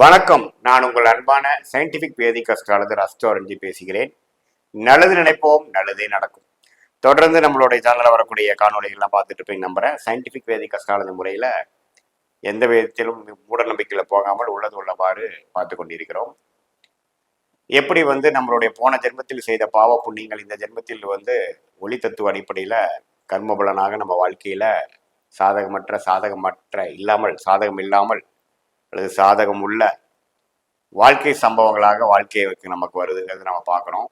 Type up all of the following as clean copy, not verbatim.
வணக்கம். நான் உங்கள் அன்பான சயின்டிபிக் வேதிக் அஸ்ட்ராலஜர் அஸ்ட்ரோரஞ்சி பேசுகிறேன். நல்லது நினைப்போம், நல்லதே நடக்கும். தொடர்ந்து நம்மளுடைய சேனலில் வரக்கூடிய காணொலிகள்லாம் பார்த்துட்டு இருப்பீங்க நம்புறேன். சயின்டிபிக் வேதிக் அஸ்ட்ராலஜி முறையில் எந்த விதத்திலும் மூட நம்பிக்கையில் போகாமல் உள்ளது உள்ளவாறு பார்த்து கொண்டிருக்கிறோம். எப்படி நம்மளுடைய போன ஜென்மத்தில் செய்த பாவ புண்ணியங்கள் இந்த ஜென்மத்தில் ஒளி தத்துவ அடிப்படையில் கர்மபலனாக நம்ம வாழ்க்கையில் சாதகமற்ற சாதகம் இல்லாமல் அல்லது சாதகம் உள்ள வாழ்க்கை சம்பவங்களாக வாழ்க்கைக்கு நமக்கு வருதுங்கிறது நம்ம பார்க்கணும்.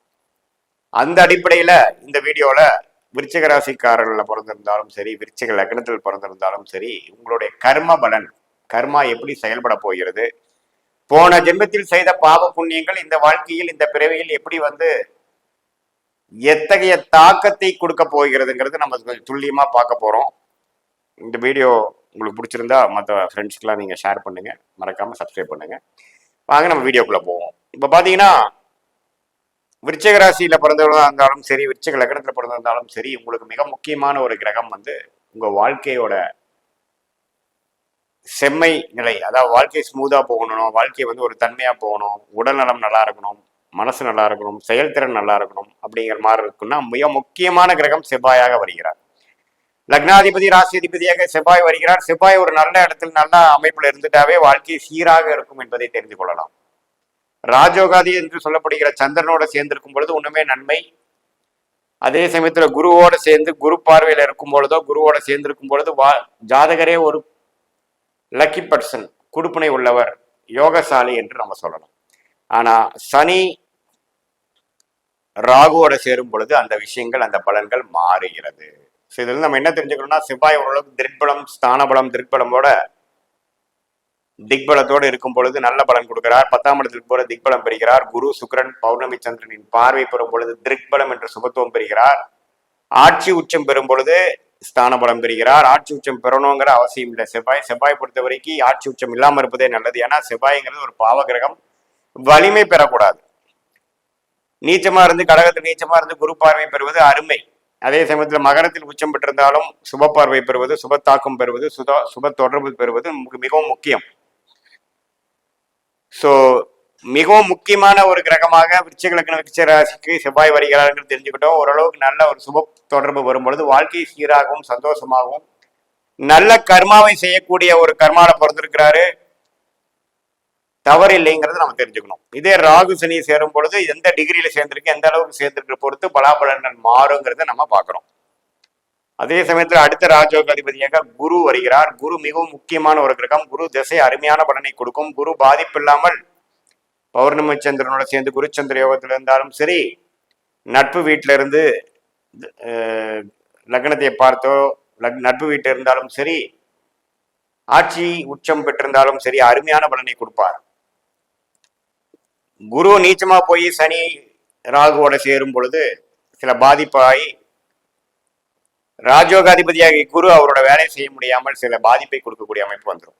அந்த அடிப்படையில் இந்த வீடியோவில் விருச்சிக ராசிக்காரர்களில் பிறந்திருந்தாலும் சரி, விருச்சிக லக்னத்தில் பிறந்திருந்தாலும் சரி, உங்களுடைய கர்ம பலன், கர்மா எப்படி செயல்பட போகிறது, போன ஜென்மத்தில் செய்த பாவ புண்ணியங்கள் இந்த வாழ்க்கையில் இந்த பிறவியில் எப்படி எத்தகைய தாக்கத்தை கொடுக்க போகிறதுங்கிறது நம்ம கொஞ்சம் துல்லியமா பார்க்க போறோம். இந்த வீடியோ உங்களுக்கு பிடிச்சிருந்தா மற்ற ஃப்ரெண்ட்ஸ்க்கெலாம் நீங்கள் ஷேர் பண்ணுங்கள், மறக்காமல் சப்ஸ்கிரைப் பண்ணுங்கள். வாங்க நம்ம வீடியோக்குள்ளே போவோம். இப்போ பார்த்தீங்கன்னா விருச்சிக ராசியில் பிறந்தவர்களாக இருந்தாலும் சரி, விருச்சிக லக்னத்தில் பிறந்திருந்தாலும் சரி, உங்களுக்கு மிக முக்கியமான ஒரு கிரகம் உங்கள் வாழ்க்கையோட செம்மை நிலை, அதாவது வாழ்க்கை ஸ்மூத்தாக போகணும், வாழ்க்கை ஒரு தன்மையாக போகணும், உடல் நலம் நல்லா இருக்கணும், மனசு நல்லா இருக்கணும், செயல்திறன் நல்லா இருக்கணும் அப்படிங்கிற மாதிரி இருக்குன்னா மிக முக்கியமான கிரகம் செவ்வாயாக வருகிறார். லக்னாதிபதி ராசி அதிபதியாக செவ்வாய் வருகிறார். செவ்வாய் ஒரு நல்ல இடத்தில் நல்ல அமைப்புல இருந்துட்டாவே வாழ்க்கை சீராக இருக்கும் என்பதை தெரிந்து கொள்ளலாம். ராஜோகாதி என்று சொல்லப்படுகிற சந்திரனோட சேர்ந்திருக்கும் பொழுது ஒண்ணுமே நன்மை. அதே சமயத்துல குருவோட சேர்ந்து குரு பார்வையில இருக்கும் பொழுதோ, குருவோட சேர்ந்திருக்கும் பொழுது ஜாதகரே ஒரு லக்கி பர்சன், குடுப்பினை உள்ளவர், யோகசாலி என்று நம்ம சொல்லலாம். ஆனா சனி ராகுவோட சேரும் பொழுது அந்த விஷயங்கள், அந்த பலன்கள் மாறுகிறது. இதுல நம்ம என்ன தெரிஞ்சுக்கணும்னா, செவ்வாய் ஓரளவுக்கு திக்பலம், ஸ்தானபலம், திக்பலமோட திக்பலத்தோடு இருக்கும் பொழுது நல்ல பலன் கொடுக்கிறார். 10ஆம் இடத்துக்கு போல திக்பலம் பெறுகிறார். குரு சுக்கிரன் பௌர்ணமி சந்திரனின் பார்வை பெறும் பொழுது திக்பலம் என்று சுபத்துவம் பெறுகிறார். ஆட்சி உச்சம் பெறும் பொழுது ஸ்தான பலம் பெறுகிறார். ஆட்சி உச்சம் பெறணுங்கிற அவசியம் இல்லை. செவ்வாய் பொறுத்த வரைக்கும் ஆட்சி உச்சம் இல்லாமல் இருப்பதே நல்லது. ஏன்னா செவ்வாய்ங்கிறது ஒரு பாவ கிரகம், வலிமை பெறக்கூடாது. நீச்சமா இருந்து, கடகத்தில் நீச்சமா இருந்து குரு பார்வை பெறுவது அருமை. அதே சமயத்தில் மகரத்தில் உச்சம் பெற்றிருந்தாலும் சுப பார்வை பெறுவது, சுப தாக்கம் பெறுவது, சுப தொடர்பு பெறுவது மிகவும் முக்கியம். ஸோ மிகவும் முக்கியமான ஒரு கிரகமாக விருச்சிக லக்ன விருச்சிக ராசிக்கு செவ்வாய் வருகிறார் என்று தெரிஞ்சுக்கிட்டோம். ஓரளவுக்கு நல்ல ஒரு சுப தொடர்பு வரும்பொழுது வாழ்க்கை சீராகவும் சந்தோஷமாகவும் நல்ல கர்மாவை செய்யக்கூடிய ஒரு கர்மால பிறந்திருக்கிறாரு, தவறு இல்லைங்கிறது நம்ம தெரிஞ்சுக்கணும். இதே ராகு சனி சேரும் பொழுது எந்த டிகிரியில சேர்ந்திருக்கு, எந்த அளவுக்கு சேர்ந்திருக்கிற பொறுத்து பலாபலன்கள் மாறுங்கிறத நம்ம பார்க்கிறோம். அதே சமயத்தில் அடுத்த ராஜோக அதிபதியாக குரு வருகிறார். குரு மிகவும் முக்கியமான ஒரு கிரகம். குரு திசை அருமையான பலனை கொடுக்கும். குரு பாதிப்பில்லாமல் பௌர்ணமி சந்திரனோட சேர்ந்து குருச்சந்திர யோகத்தில் இருந்தாலும் சரி, நட்பு வீட்டில இருந்து லக்னத்தை பார்த்தோ நட்பு வீட்டில் இருந்தாலும் சரி, ஆட்சி உச்சம் பெற்றிருந்தாலும் சரி, அருமையான பலனை கொடுப்பார். குரு நீச்சமா போய் சனி ராகுவோட சேரும் பொழுது சில பாதிப்பாகி ராஜோகாதிபதியாகி குரு அவரோட வேலையை செய்ய முடியாமல் சில பாதிப்பை கொடுக்கக்கூடிய அமைப்பு வந்துடும்.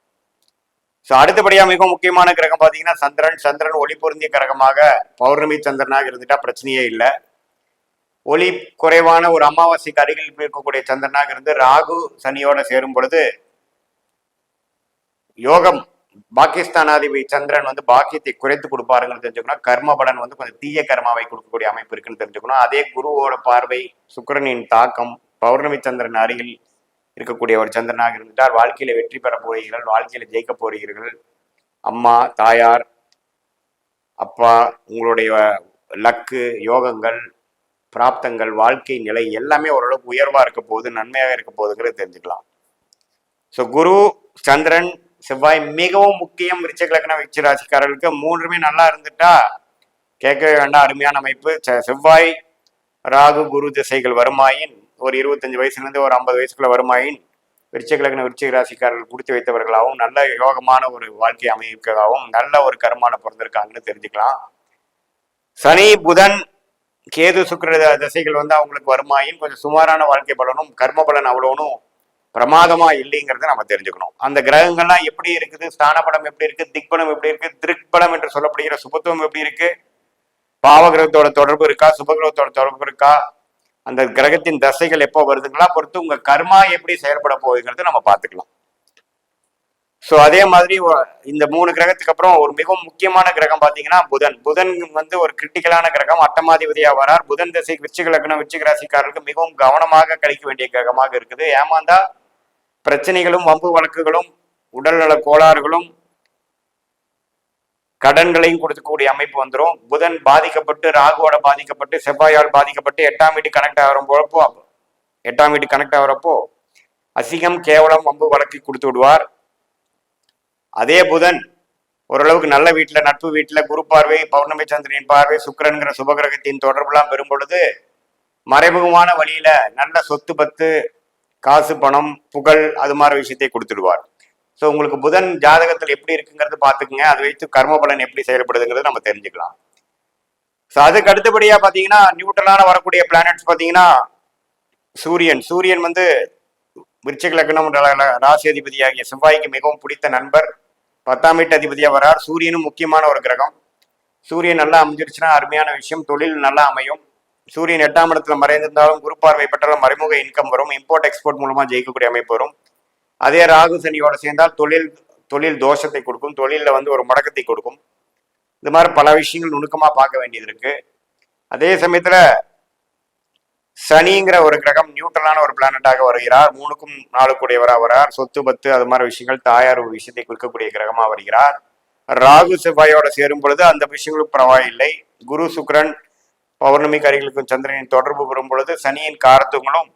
ஸோ அடுத்தபடியாக மிக முக்கியமான கிரகம் பார்த்தீங்கன்னா சந்திரன் ஒளி பொருந்திய கிரகமாக பௌர்ணமி சந்திரனாக இருந்துட்டா பிரச்சனையே இல்லை. ஒளி குறைவான ஒரு அமாவாசைக்கு அருகில் இருக்கக்கூடிய சந்திரனாக இருந்து ராகு சனியோட சேரும் பொழுது யோகம், பாகிஸ்தானாதிபதி சந்திரன் பாக்கியத்தை குறைத்து கொடுப்பாருங்கன்னு தெரிஞ்சுக்கணும். கர்ம பலன் கொஞ்சம் தீய கர்மாவை கொடுக்கக்கூடிய அமைப்பு இருக்குன்னு தெரிஞ்சுக்கணும். அதே குருவோட பார்வை, சுக்கிரனின் தாக்கம், பௌர்ணமி சந்திரன் அருகில் இருக்கக்கூடிய ஒரு சந்திரனாக இருந்துட்டால் வாழ்க்கையில வெற்றி பெற போகிறீர்கள், வாழ்க்கையில ஜெயிக்க போகிறீர்கள். அம்மா, தாயார், அப்பா, உங்களுடைய லக்கு, யோகங்கள், பிராப்தங்கள், வாழ்க்கை நிலை எல்லாமே ஓரளவுக்கு உயர்வா இருக்க போகுது, நன்மையாக இருக்க போகுதுங்கிறது தெரிஞ்சுக்கலாம். ஸோ குரு, சந்திரன், செவ்வாய் மிகவும் முக்கியம். விருச்சிக லக்ன விருச்சிக ராசிக்காரர்களுக்கு மூன்றுமே நல்லா இருந்துட்டா கேட்கவே வேண்டாம், அருமையான அமைப்பு. செவ்வாய் ராகு குரு திசைகள் வருமாயின் ஒரு 25 வயசுலேருந்து ஒரு 50 வயசுக்குள்ள வருமாயின் விருச்சிக லக்ன விருச்சிக ராசிக்காரர்கள் கொடுத்து வைத்தவர்களாகவும் நல்ல யோகமான ஒரு வாழ்க்கை அமைப்புக்காகவும் நல்ல ஒரு கர்மான பிறந்திருக்காங்கன்னு தெரிஞ்சுக்கலாம். சனி புதன் கேது சுக்கிர திசைகள் அவங்களுக்கு வருமாயின் கொஞ்சம் சுமாரான வாழ்க்கை பலனும் கர்ம பலன் அவ்வளோனும் பிரமாதமா இல்லைங்கிறத நம்ம தெரிஞ்சுக்கணும். அந்த கிரகங்கள்லாம் எப்படி இருக்குது, ஸ்தானபலம் எப்படி இருக்கு, திக்பலம் எப்படி இருக்கு, திருக்பலம் என்று சொல்லப்படுகிற சுபத்துவம் எப்படி இருக்கு, பாவ கிரகத்தோட தொடர்பு இருக்கா, சுபகிரகத்தோட தொடர்பு இருக்கா, அந்த கிரகத்தின் தசைகள் எப்போ வருதுங்களா பொறுத்து உங்க கர்மா எப்படி செயல்பட போகுங்கிறது நம்ம பார்த்துக்கலாம். ஸோ அதே மாதிரி இந்த 3 கிரகத்துக்கு அப்புறம் ஒரு மிகவும் முக்கியமான கிரகம் பார்த்தீங்கன்னா புதன். புதன் வந்து ஒரு கிரிட்டிக்கலான கிரகம், அட்டமாதிபதியா வரார். புதன் திசை விருச்சிக லக்னம் விருச்சிக ராசிக்காரர்களுக்கு மிகவும் கவனமாக கழிக்க வேண்டிய கிரகமாக இருக்குது. ஏமாந்தா பிரச்சனைகளும் வம்பு வழக்குகளும் உடல்நல கோளாறுகளும் கடன்களையும் கொடுக்கக்கூடிய அமைப்பு வந்துடும். புதன் பாதிக்கப்பட்டு ராகுவோட பாதிக்கப்பட்டு செவ்வாயால் பாதிக்கப்பட்டு 8ஆம் வீட்டு கனெக்ட் ஆகிறப்போ அசிங்கம் கேவலம் வம்பு வழக்கு கொடுத்து விடுவார். அதே புதன் ஓரளவுக்கு நல்ல வீட்டில் நட்பு வீட்டில் குரு பார்வை, பௌர்ணமி சந்திரனின் பார்வை, சுக்கிரன்கிற சுபகிரகத்தின் தொடர்புலாம் பெறும் பொழுது மறைமுகமான வழியில நல்ல சொத்து பத்து, காசு பணம் புகழ் அது மாதிரி விஷயத்தை கொடுத்துடுவார். ஸோ உங்களுக்கு புதன் ஜாதகத்தில் எப்படி இருக்குங்கிறது பார்த்துக்குங்க. அதை வைத்து கர்ம பலன் எப்படி செயல்படுதுங்கிறது நம்ம தெரிஞ்சுக்கலாம். ஸோ அதுக்கு அடுத்தபடியா பார்த்தீங்கன்னா நியூட்ரலான வரக்கூடிய பிளானட்ஸ் பார்த்தீங்கன்னா சூரியன் வந்து விருச்சிக லக்னம் ராசி அதிபதியாகிய செவ்வாய்க்கு மிகவும் பிடித்த நண்பர். 10ஆம் வீட்டு அதிபதியா வரார். சூரியனும் முக்கியமான ஒரு கிரகம். சூரியன் நல்லா அமைஞ்சிருச்சுன்னா அருமையான விஷயம், தொழில் நல்லா அமையும். சூரியன் 8ஆம் இடத்துல மறைந்திருந்தாலும் குரு பார்வை பெற்றாலும் மறைமுக இன்கம் வரும், இம்போர்ட் எக்ஸ்போர்ட் மூலமா ஜெயிக்கக்கூடிய அமைப்பு வரும். அதே ராகு சனியோட சேர்ந்தால் தொழில் தோஷத்தை கொடுக்கும், தொழிலில் வந்து ஒரு முடக்கத்தை கொடுக்கும். இது மாதிரி பல விஷயங்கள் நுணுக்கமா பார்க்க வேண்டியது இருக்கு. அதே சமயத்துல சனிங்கிற ஒரு கிரகம் நியூட்ரலான ஒரு பிளானட்டாக வருகிறார். 3க்கும் 4 கூடியவராக வரார். சொத்து பத்து அது மாதிரி விஷயங்கள் தாயார் ஒரு விஷயத்தை குறிக்கக்கூடிய கிரகமா வருகிறார். ராகு செவ்வாயோட சேரும் பொழுது அந்த விஷயங்களும் பரவாயில்லை. குரு சுக்கிரன் பௌர்ணமி கரிகளுக்கும் சந்திரனின் தொடர்பு வரும் பொழுது சனியின் காரத்துவங்களும்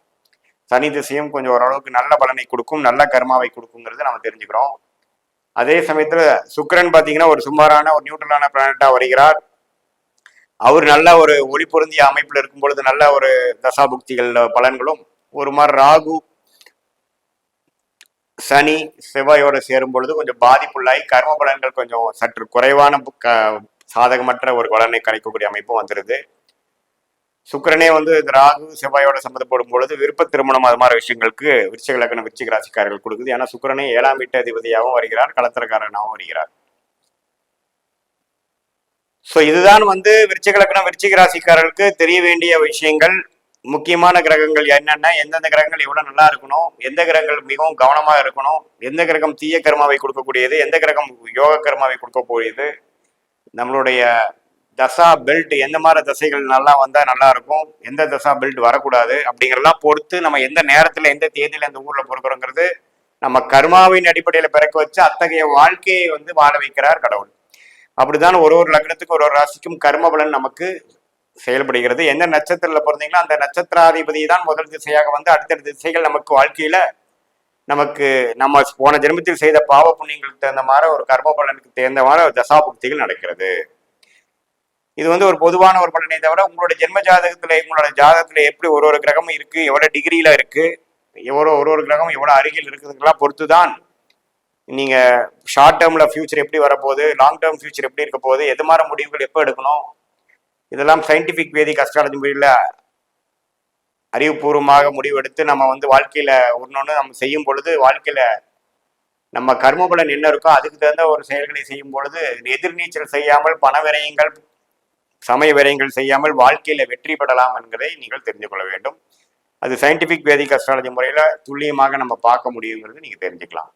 சனி திசையும் கொஞ்சம் ஓரளவுக்கு நல்ல பலனை கொடுக்கும், நல்ல கர்மாவை கொடுக்குங்கிறது நம்ம தெரிஞ்சுக்கிறோம். அதே சமயத்துல சுக்கிரன் பார்த்தீங்கன்னா ஒரு சுமாரான ஒரு நியூட்ரலான பிளானட்டா வருகிறார். அவர் நல்ல ஒரு ஒளி பொருந்திய அமைப்புல இருக்கும் பொழுது நல்ல ஒரு தசாபுக்திகள் பலன்களும், ஒரு மாதிரி ராகு சனி செவ்வாயோட சேரும் பொழுது கொஞ்சம் பாதிப்புள்ளாய் கர்ம பலன்கள் கொஞ்சம் சற்று குறைவான சாதகமற்ற ஒரு பலனை கிடைக்கக்கூடிய அமைப்பும் வந்துருது. சுக்கிரனே வந்து ராகு செவ்வாயோட சம்மந்தப்படும் பொழுது விருப்ப திருமணம் அது மாதிரி விஷயங்களுக்கு விருச்சிக லக்னம் விருச்சிக ராசிக்காரர்கள் கொடுக்குது. ஏன்னா சுக்கிரனே 7ஆம் வீட்டு அதிபதியாகவும் வருகிறார், களத்திரக்காரனாகவும் வருகிறார். ஸோ இதுதான் வந்து விருச்சிக லக்னம் விருச்சிக ராசிக்காரர்களுக்கு தெரிய வேண்டிய விஷயங்கள். முக்கியமான கிரகங்கள் என்னென்ன, எந்தெந்த கிரகங்கள் எவ்வளவு நல்லா இருக்கணும், எந்த கிரகங்கள் மிகவும் கவனமாக இருக்கணும், எந்த கிரகம் தீய கர்மாவை கொடுக்கக்கூடியது, எந்த கிரகம் யோக கர்மாவை கொடுக்கக்கூடியது, நம்மளுடைய தசா பெல்ட் எந்த மாதிரி தசைகள் நல்லா வந்தா நல்லா இருக்கும், எந்த தசா பெல்ட் வரக்கூடாது அப்படிங்கிறதெல்லாம் பொறுத்து நம்ம எந்த நேரத்துல எந்த தேதியில எந்த ஊர்ல பொறுக்கிறோங்கிறது நம்ம கர்மாவின் அடிப்படையில பிறக்க வச்சு அத்தகைய வாழ்க்கையை வந்து வாழ வைக்கிறார் கடவுள். அப்படிதான் ஒரு லக்னத்துக்கு ஒரு ராசிக்கும் கர்ம பலன் நமக்கு செயல்படுகிறது. எந்த நட்சத்திரத்துல பிறந்தீங்கன்னா அந்த நட்சத்திராதிபதி தான் முதல் திசையாக வந்து அடுத்தடுத்த திசைகள் நமக்கு வாழ்க்கையில நமக்கு நம்ம போன ஜென்மத்தில் செய்த பாவ புண்ணியங்களுக்கு தகுந்த மாதிரி ஒரு கர்ம பலனுக்கு தகுந்த மாதிரி தசாபுக்திகள் நடக்கிறது. இது வந்து ஒரு பொதுவான ஒரு பலனை தவிர உங்களோட ஜென்ம ஜாதகத்துல உங்களோட ஜாதகத்துல எப்படி ஒரு கிரகமும் இருக்கு, எவ்வளவு டிகிரியில இருக்கு, ஒரு கிரகம் எவ்வளவு அருகில் இருக்குதுங்கெல்லாம் பொறுத்துதான் நீங்க ஷார்ட் டேர்ம்ல ஃபியூச்சர் எப்படி வரப்போகுது, லாங் டேர்ம் ஃபியூச்சர் எப்படி இருக்க போகுது, எது மாதிரி முடிவுகள் எப்போ எடுக்கணும், இதெல்லாம் சயின்டிபிக் வேதிக் அஸ்ட்ராலஜி முறையில் அறிவுபூர்வமாக முடிவெடுத்து நம்ம வந்து வாழ்க்கையில ஒன்னொன்று நம்ம செய்யும் பொழுது வாழ்க்கையில நம்ம கர்மபலன் என்ன இருக்கோ அதுக்கு தகுந்த ஒரு செயல்களை செய்யும் பொழுது எதிர்நீச்சல் செய்யாமல் பண விரயங்கள் சமய விரயங்கள் செய்யாமல் வாழ்க்கையில வெற்றி பெறலாம் என்கிறதை நீங்கள் தெரிந்து கொள்ள வேண்டும். அது சயின்டிபிக் வேதிக் அஸ்ட்ராலஜி முறையில துல்லியமாக நம்ம பார்க்க முடியுங்கிறது நீங்க தெரிஞ்சுக்கலாம்.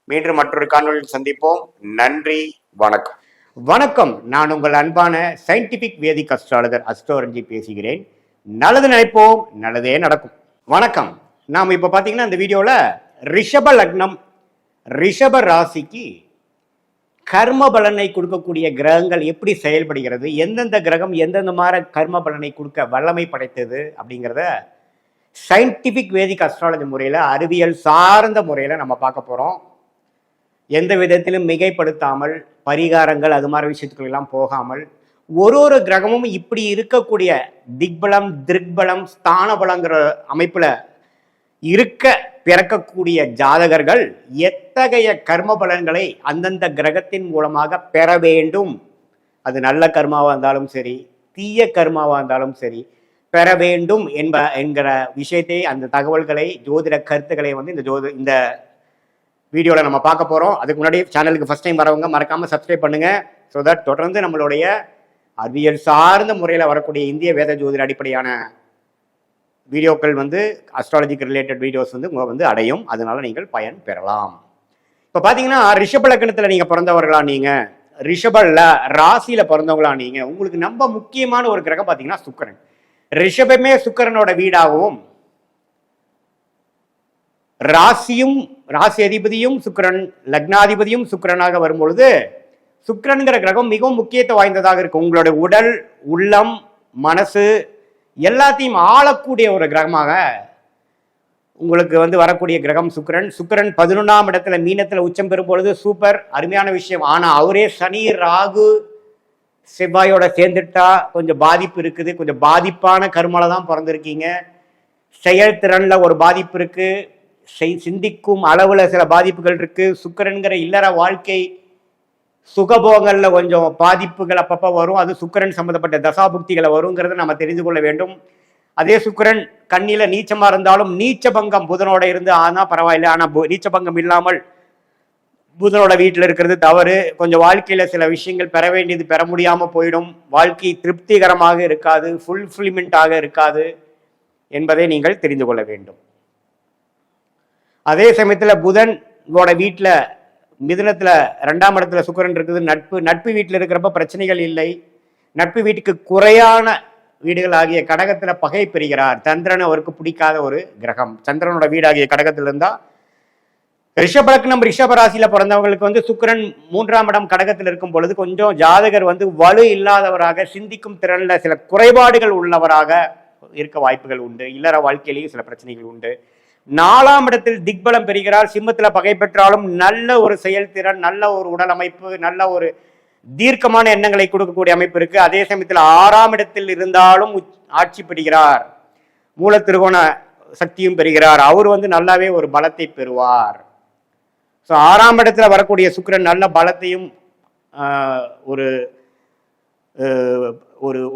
மீண்டும் மற்றொரு காணொலியில் சந்திப்போம். நன்றி, வணக்கம். வணக்கம். நான் உங்கள் அன்பான சயின்டிபிக் வேதிக் அஸ்ட்ராலஜர் அஸ்ட்ரோரஞ்சி பேசுகிறேன். நல்லது நினைப்போம், நல்லதே நடக்கும். வணக்கம். நாம் இப்போ பார்த்தீங்கன்னா இந்த வீடியோவில் ரிஷப லக்னம் ரிஷப ராசிக்கு கர்ம பலனை கொடுக்கக்கூடிய கிரகங்கள் எப்படி செயல்படுகிறது, எந்தெந்த கிரகம் எந்தெந்த மாதிரி கர்ம பலனை கொடுக்க வல்லமை படைத்தது அப்படிங்கிறத சயின்டிபிக் வேதிக் அஸ்ட்ராலஜி முறையில் அறிவியல் சார்ந்த முறையில் நம்ம பார்க்க போகிறோம். எந்த விதத்திலும் மிகைப்படுத்தாமல் பரிகாரங்கள் அது மாதிரி விஷயத்துக்கெல்லாம் போகாமல் ஒரு கிரகமும் இப்படி இருக்கக்கூடிய திக்பலம் திருக்பலம் ஸ்தான பலங்கிற அமைப்புல இருக்க பிறக்கக்கூடிய ஜாதகர்கள் எத்தகைய கர்ம பலன்களை அந்தந்த கிரகத்தின் மூலமாக பெற வேண்டும், அது நல்ல கர்மாவாக இருந்தாலும் சரி தீய கர்மாவாக இருந்தாலும் சரி பெற வேண்டும் என்கிற விஷயத்தை அந்த தகவல்களை ஜோதிட கருத்துக்களை வந்து இந்த வீடியோவில் நம்ம பார்க்க போகிறோம். அதுக்கு முன்னாடி சேனலுக்கு ஃபஸ்ட் டைம் வரவங்க மறக்காமல் சப்ஸ்கிரைப் பண்ணுங்கள். ஸோ தட் தொடர்ந்து நம்மளுடைய அறிவியல் சார்ந்த முறையில் வரக்கூடிய இந்திய வேத ஜோதிட அடிப்படையான வீடியோக்கள் வந்து அஸ்ட்ராலஜிக்கு ரிலேட்டட் வீடியோஸ் வந்து உங்களை வந்து அடையும். அதனால நீங்கள் பயன் பெறலாம். இப்ப பாத்தீங்கன்னா ரிஷப லக்னத்துல நீங்க பிறந்தவர்களா, நீங்க ரிஷபல்ல ராசியில பிறந்தவங்களா, நீங்க உங்களுக்கு ரொம்ப முக்கியமான ஒரு கிரகம் பாத்தீங்கன்னா சுக்கிரன். ரிஷபமே சுக்கிரனோட வீடாகவும் ராசி அதிபதியும் சுக்கிரன், லக்னாதிபதியும் சுக்கிரனாக வரும்பொழுது சுக்கிரன்கிற கிரகம் மிகவும் முக்கியத்துவம் வாய்ந்ததாக இருக்கு. உங்களுடைய உடல், உள்ளம், மனசு எல்லாத்தையும் ஆளக்கூடிய ஒரு கிரகமாக உங்களுக்கு வரக்கூடிய கிரகம் சுக்கிரன். சுக்கிரன் 11ஆம் இடத்துல மீனத்துல உச்சம் பெறும் பொழுது சூப்பர், அருமையான விஷயம். ஆனா அவரே சனி, ராகு, செவ்வாயோட சேர்ந்துட்டா கொஞ்சம் பாதிப்பு இருக்குது. கொஞ்சம் பாதிப்பான கருமால தான் பிறந்திருக்கீங்க. செயல்திறன்ல ஒரு பாதிப்பு இருக்கு, சிந்திக்கும் அளவுல சில பாதிப்புகள் இருக்கு. சுக்கிரன்கிற இல்லற வாழ்க்கை சுகபோகங்கள்ல கொஞ்சம் பாதிப்புகள் அப்பப்ப வரும். அது சுக்கிரன் சம்பந்தப்பட்ட தசாபுக்திகளை வருங்கிறத நம்ம தெரிந்து கொள்ள வேண்டும். அதே சுக்கிரன் கண்ணில நீச்சமா இருந்தாலும் நீச்ச பங்கம் புதனோட இருந்து ஆனா பரவாயில்லை. ஆனா நீச்ச பங்கம் இல்லாமல் புதனோட வீட்டில் இருக்கிறது தவறு. கொஞ்சம் வாழ்க்கையில சில விஷயங்கள் பெற வேண்டியது பெற முடியாம போயிடும். வாழ்க்கை திருப்திகரமாக இருக்காது, ஃபுல்ஃபில்மெண்டாக இருக்காது என்பதை நீங்கள் தெரிந்து கொள்ள வேண்டும். அதே சமயத்துல புதனோட வீட்டுல மிதுனத்துல 2ஆம் இடத்துல சுக்கிரன் இருக்குது. நட்பு வீட்டில் இருக்கிறப்ப பிரச்சனைகள் இல்லை. நட்பு வீட்டுக்கு குறையான வீடுகள் ஆகிய கடகத்துல பகை பெறுகிறார். சந்திரன் அவருக்கு பிடிக்காத ஒரு கிரகம். சந்திரனோட வீடாகிய கடகத்துல இருந்தா ரிஷப லக்னம் ரிஷப ராசியில பிறந்தவங்களுக்கு சுக்கிரன் 3ஆம் இடம் கடகத்தில் இருக்கும் பொழுது கொஞ்சம் ஜாதகர் வலு இல்லாதவராக, சிந்திக்கும் திறன்ல சில குறைபாடுகள் உள்ளவராக இருக்க வாய்ப்புகள் உண்டு. இல்லற வாழ்க்கையிலேயும் சில பிரச்சனைகள் உண்டு. 4ஆம் இடத்தில் திக்பலம் பெறுகிறார். சிம்மத்துல பகை பெற்றாலும் நல்ல ஒரு செயல்திறன், நல்ல ஒரு உடல் அமைப்பு, நல்ல ஒரு தீர்க்கமான எண்ணங்களை கொடுக்கக்கூடிய அமைப்பு இருக்கு. அதே சமயத்தில் 6ஆம் இடத்தில் இருந்தாலும் ஆட்சி பெறுகிறார். மூல திருகோண சக்தியும் பெறுகிறார். அவர் நல்லாவே ஒரு பலத்தை பெறுவார். ஸோ 6ஆம் இடத்துல வரக்கூடிய சுக்கிரன் நல்ல பலத்தையும் ஒரு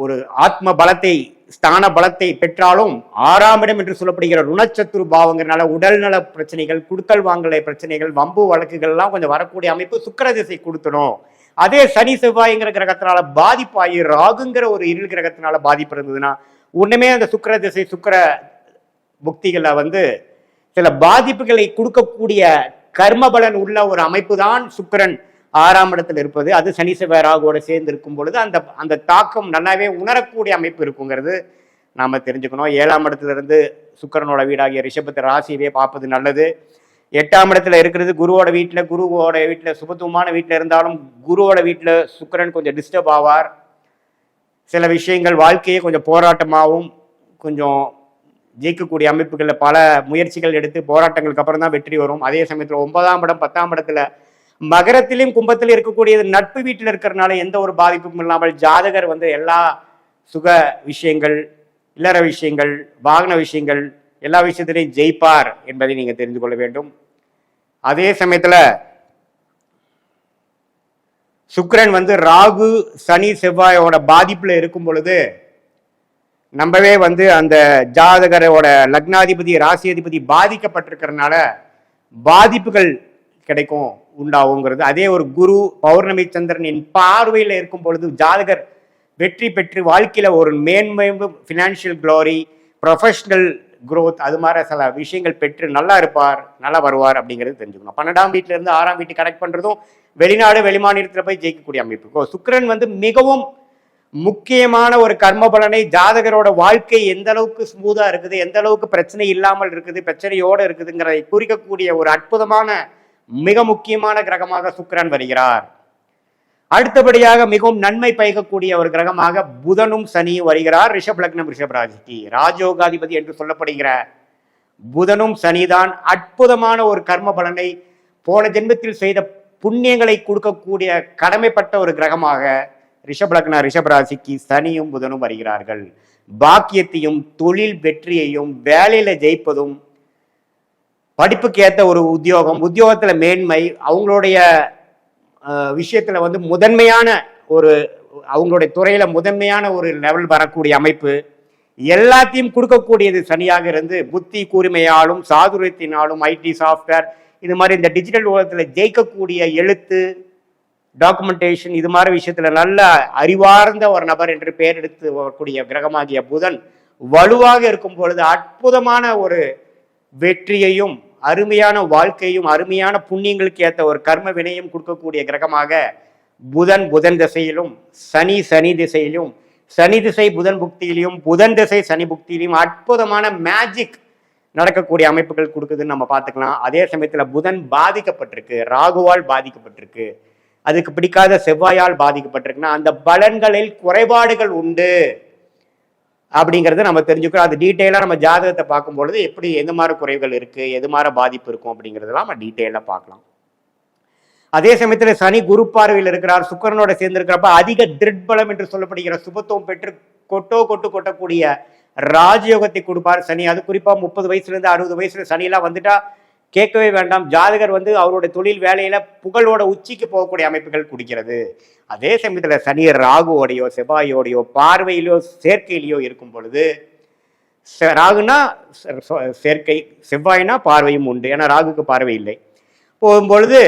ஒரு ஆத்ம பலத்தை, ஸ்தான பலத்தை பெற்றாலும் 6ஆம் இடம் என்று சொல்லப்படுகிற ருணச்சத்துரு பாவங்கிறனால உடல்நல பிரச்சனைகள், குடுக்கல் வாங்கலை பிரச்சனைகள், வம்பு வழக்குகள் எல்லாம் கொஞ்சம் வரக்கூடிய அமைப்பு சுக்கிர திசை கொடுத்தணும். அதே சனி செவ்வாய்ங்கிற கிரகத்தினால பாதிப்பாகி ராகுங்கிற ஒரு இருள் கிரகத்தினால பாதிப்பு இருந்ததுன்னா உடனே அந்த சுக்கிர திசை சுக்கிர புக்திகளை சில பாதிப்புகளை கொடுக்கக்கூடிய கர்மபலன் உள்ள ஒரு அமைப்பு தான் சுக்கிரன் 6ஆம் இடத்துல இருப்பது. அது சனி செவ்வாய் ராகுவோட சேர்ந்து இருக்கும் பொழுது அந்த தாக்கம் நல்லாவே உணரக்கூடிய அமைப்பு இருக்குங்கிறது நாம தெரிஞ்சுக்கணும். 7ஆம் இடத்துல இருந்து சுக்கிரனோட வீடாகிய ரிஷபத்தை ராசியவே பார்ப்பது நல்லது. 8ஆம் இடத்துல இருக்கிறது குருவோட வீட்டில் சுபத்துவமான வீட்டில் இருந்தாலும் குருவோட வீட்டில் சுக்கிரன் கொஞ்சம் டிஸ்டர்ப் ஆவார். சில விஷயங்கள் வாழ்க்கையை கொஞ்சம் போராட்டமாகவும் கொஞ்சம் ஜெயிக்கக்கூடிய அமைப்புகளில் பல முயற்சிகள் எடுத்து போராட்டங்களுக்கு அப்புறம் தான் வெற்றி வரும். அதே சமயத்தில் 9ஆம் இடம் 10ஆம் இடத்துல மகரத்திலும் கும்பத்திலும் இருக்கக்கூடியது நட்பு வீட்டில் இருக்கிறதுனால எந்த ஒரு பாதிப்பும் இல்லாமல் ஜாதகர் எல்லா சுக விஷயங்கள், இல்லற விஷயங்கள், வாகன விஷயங்கள் எல்லா விஷயத்திலையும் ஜெயிப்பார் என்பதை நீங்க தெரிந்து கொள்ள வேண்டும். அதே சமயத்துல சுக்கிரன் ராகு சனி செவ்வாயோட பாதிப்புல இருக்கும் பொழுது நம்பவே அந்த ஜாதகரோட லக்னாதிபதி ராசி அதிபதி பாதிக்கப்பட்டிருக்கிறதுனால பாதிப்புகள் கிடைக்கும், உண்டாகுங்கிறது. அதே ஒரு குரு பௌர்ணமி சந்திரனின் பார்வையில் இருக்கும் பொழுது ஜாதகர் வெற்றி பெற்று வாழ்க்கையில ஒரு மேன்மையும், ஃபினான்ஷியல் க்ளோரி, ப்ரொஃபஷனல் growth, அது மாதிரி சில விஷயங்கள் பெற்று நல்லா இருப்பார், நல்லா வருவார் அப்படிங்கிறது தெரிஞ்சுக்கணும். 12ஆம் வீட்டில இருந்து 6ஆம் வீட்டு கனெக்ட் பண்றதும் வெளிநாடு வெளிமாநிலத்தில் போய் ஜெயிக்கக்கூடிய அமைப்பு. சுக்கிரன் மிகவும் முக்கியமான ஒரு கர்ம பலனை, ஜாதகரோட வாழ்க்கை எந்த அளவுக்கு ஸ்மூதா இருக்குது, எந்த அளவுக்கு பிரச்சனை இல்லாமல் இருக்குது, பிரச்சனையோடு இருக்குதுங்கிறதை குறிக்கக்கூடிய ஒரு அற்புதமான மிக முக்கியமான கிரகமாக சுக்கிரன் வருகிறார். அடுத்தபடியாக மிகவும் நன்மை பயக்கக்கூடிய ஒரு கிரகமாக புதனும் சனியும் வருகிறார். ரிஷப லக்னம் ரிஷப ராசிக்கு ராஜயோகாதிபதி என்று சொல்லப்படுகிற புதனும் சனிதான் அற்புதமான ஒரு கர்ம பலனை, போன ஜென்மத்தில் செய்த புண்ணியங்களை கொடுக்கக்கூடிய கடமைப்பட்ட ஒரு கிரகமாக ரிஷப லக்ன ரிஷப ராசிக்கு சனியும் புதனும் வருகிறார்கள். பாக்கியத்தையும் தொழில் வெற்றியையும் வேலையில ஜெயிப்பதும், படிப்புக்கு ஏற்ற ஒரு உத்தியோகத்துல மேன்மை, அவங்களுடைய விஷயத்துல முதன்மையான ஒரு, அவங்களுடைய துறையில முதன்மையான ஒரு லெவல் வரக்கூடிய அமைப்பு எல்லாத்தையும் கொடுக்கக்கூடியது சனியாக இருந்து புத்தி கூர்மையாலும் சாதுரியத்தினாலும் ஐடி சாஃப்ட்வேர் இது மாதிரி இந்த டிஜிட்டல் உலகத்துல ஜெயிக்கக்கூடிய எழுத்து, டாக்குமெண்டேஷன் இது மாதிரி விஷயத்துல நல்ல அறிவார்ந்த ஒரு நபர் என்று பெயர் எடுத்து வரக்கூடிய கிரகமாகிய புதன் வலுவாக இருக்கும் பொழுது அற்புதமான ஒரு வெற்றியையும் அருமையான வாழ்க்கையும் அருமையான புண்ணியங்களுக்கு ஏற்ற ஒரு கர்ம வினையும் கொடுக்கக்கூடிய கிரகமாக புதன் திசையிலும் சனி திசையிலும், சனி திசை புதன் புக்தியிலையும் புதன் திசை சனி புக்தியிலையும் அற்புதமான மேஜிக் நடக்கக்கூடிய அமைப்புகள் கொடுக்குதுன்னு நம்ம பார்த்துக்கலாம். அதே சமயத்தில் புதன் பாதிக்கப்பட்டிருக்கு, ராகுவால் பாதிக்கப்பட்டிருக்கு, அதுக்கு பிடிக்காத செவ்வாயால் பாதிக்கப்பட்டிருக்குன்னா அந்த பலன்களில் குறைபாடுகள் உண்டு அப்படிங்கிறத நம்ம தெரிஞ்சுக்கிறோம். அது டீட்டெயிலாக நம்ம ஜாதகத்தை பார்க்கும்பொழுது எப்படி எந்த மாதிரி குறைகள் இருக்குது, எது மாதிரி பாதிப்பு இருக்கும் அப்படிங்கிறதெல்லாம் நம்ம டீட்டெயிலாக பார்க்கலாம். அதே சமயத்தில் சனி குரு பார்வையில் இருக்கிறார், சுக்கிரனோட சேர்ந்திருக்கிறப்ப அதிக திருட்பலம் என்று சொல்லப்படுகிற சுபத்துவம் பெற்று கொட்டக்கூடிய ராஜயோகத்தை கொடுப்பார் சனி. அது குறிப்பாக 30 வயசுலேருந்து 60 வயசுல சனியெல்லாம் வந்துட்டா கேட்கவே வேண்டாம். ஜாதகர் அவருடைய தொழில் வேலையில புகழோட உச்சிக்கு போகக்கூடிய அமைப்புகள் குடிக்கிறது. அதே சமயத்தில் சனி ராகுவோடையோ செவ்வாயோடையோ பார்வையிலோ சேர்க்கையிலையோ இருக்கும் பொழுது, ராகுனா சேர்க்கை, செவ்வாய்னா பார்வையும் உண்டு, ஏன்னா ராகுக்கு பார்வை இல்லை. போகும்பொழுது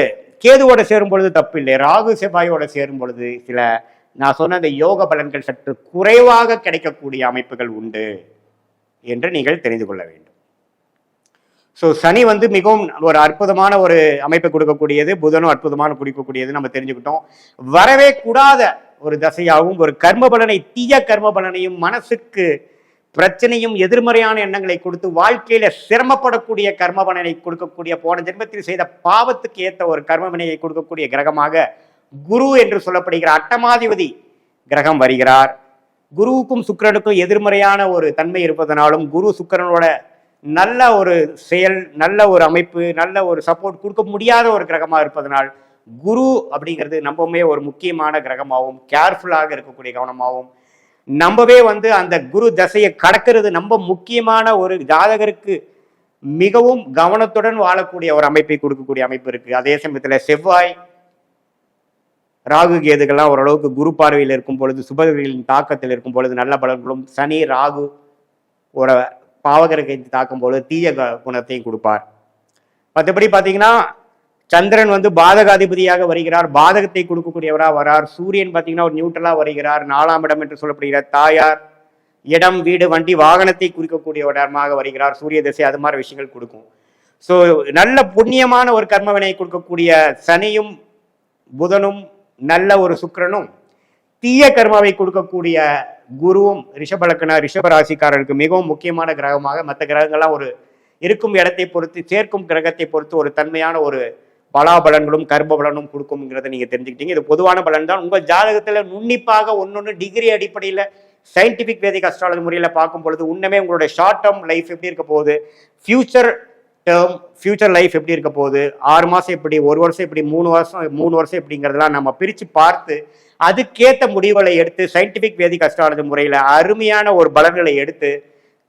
கேதுவோட சேரும் பொழுது தப்பு இல்லை, ராகு செவ்வாயோட சேரும் பொழுது சில நான் சொன்ன அந்த யோக பலன்கள் சற்று குறைவாக கிடைக்கக்கூடிய அமைப்புகள் உண்டு என்று நீங்கள் தெரிந்து கொள்ள வேண்டும். ஸோ சனி மிகவும் ஒரு அற்புதமான ஒரு அமைப்பை கொடுக்கக்கூடியது, புதனும் அற்புதமான கொடுக்கக்கூடியது நம்ம தெரிஞ்சுக்கிட்டோம். வரவே கூடாத ஒரு தசையாகவும் ஒரு கர்ம பலனை, தீய கர்ம பலனையும், மனசுக்கு பிரச்சனையும் எதிர்மறையான எண்ணங்களை கொடுத்து வாழ்க்கையில சிரமப்படக்கூடிய கர்ம பலனை கொடுக்கக்கூடிய, போன ஜென்மத்தில் செய்த பாவத்துக்கு ஏற்ற ஒரு கர்ம வினையை கொடுக்கக்கூடிய கிரகமாக குரு என்று சொல்லப்படுகிற அட்டமாதிபதி கிரகம் வருகிறார். குருவுக்கும் சுக்கிரனுக்கும் எதிர்மறையான ஒரு தன்மை இருப்பதனாலும் குரு சுக்கிரனோட நல்ல ஒரு செயல், நல்ல ஒரு அமைப்பு, நல்ல ஒரு சப்போர்ட் கொடுக்க முடியாத ஒரு கிரகமாக இருப்பதனால் குரு அப்படிங்கிறது நம்பவே ஒரு முக்கியமான கிரகமாகவும் கேர்ஃபுல்லாக இருக்கக்கூடிய கவனமாகவும் நம்பவே அந்த குரு தசையை கடக்கிறது ரொம்ப முக்கியமான ஒரு ஜாதகருக்கு மிகவும் கவனத்துடன் வாழக்கூடிய ஒரு அமைப்பை கொடுக்கக்கூடிய அமைப்பு இருக்கு. அதே சமயத்தில் செவ்வாய் ராகு கேதுகள்லாம் ஓரளவுக்கு குரு பார்வையில் இருக்கும் பொழுது, சுபர்களின் தாக்கத்தில் இருக்கும் பொழுது நல்ல பலன்களும், சனி ராகு ஒரு பாவகிரகத்தை தாக்கும் பொழுது தீய குணத்தையும் கொடுப்பார். மற்றபடி பார்த்தீங்கன்னா சந்திரன் பாதகாதிபதியாக வருகிறார், பாதகத்தை கொடுக்கக்கூடியவராக வரார். சூரியன் பார்த்தீங்கன்னா ஒரு நியூட்ரலாக வருகிறார், 4ஆம் இடம் என்று சொல்லப்படுகிற தாயார், இடம், வீடு, வண்டி, வாகனத்தை குறிக்கக்கூடியவரமாக வருகிறார். சூரிய திசை அது மாதிரி விஷயங்கள் கொடுக்கும். ஸோ நல்ல புண்ணியமான ஒரு கர்மவினை கொடுக்கக்கூடிய சனியும் புதனும் நல்ல ஒரு சுக்கிரனும், தீய கர்மாவை கொடுக்கக்கூடிய குருவும் ரிஷப ராசிக்காரர்களுக்கு மிகவும் முக்கியமான கிரகமாக, மற்ற கிரகங்கள்லாம் ஒரு இருக்கும் இடத்தை பொறுத்து, சேர்க்கும் கிரகத்தை பொறுத்து ஒரு தன்மையான ஒரு பலாபலன்களும் கர்ம பலனும் கொடுக்கும்ங்கிறத நீங்க தெரிஞ்சுக்கிட்டீங்க. இது பொதுவான பலன் தான். உங்க ஜாதகத்துல நுண்ணிப்பாக ஒன்னொன்னு டிகிரி அடிப்படையில் சயின்டிபிக் வேதிக் அஸ்ட்ராலஜி முறையில் பார்க்கும் பொழுது உண்மையே உங்களுடைய ஷார்ட் டேர்ம் லைஃப் எப்படி இருக்க போகுது, ஃபியூச்சர் லைஃப் எப்படி இருக்க போகுது, 6 மாசம் எப்படி, 1 வருஷம் எப்படி, 3 வருஷம் எப்படிங்கிறதெல்லாம் நம்ம பிரித்து பார்த்து அதுக்கேற்ற முடிவுகளை எடுத்து சயின்டிபிக் வேதிக் அஸ்ட்ராலஜி முறையில் அருமையான ஒரு பலன்களை எடுத்து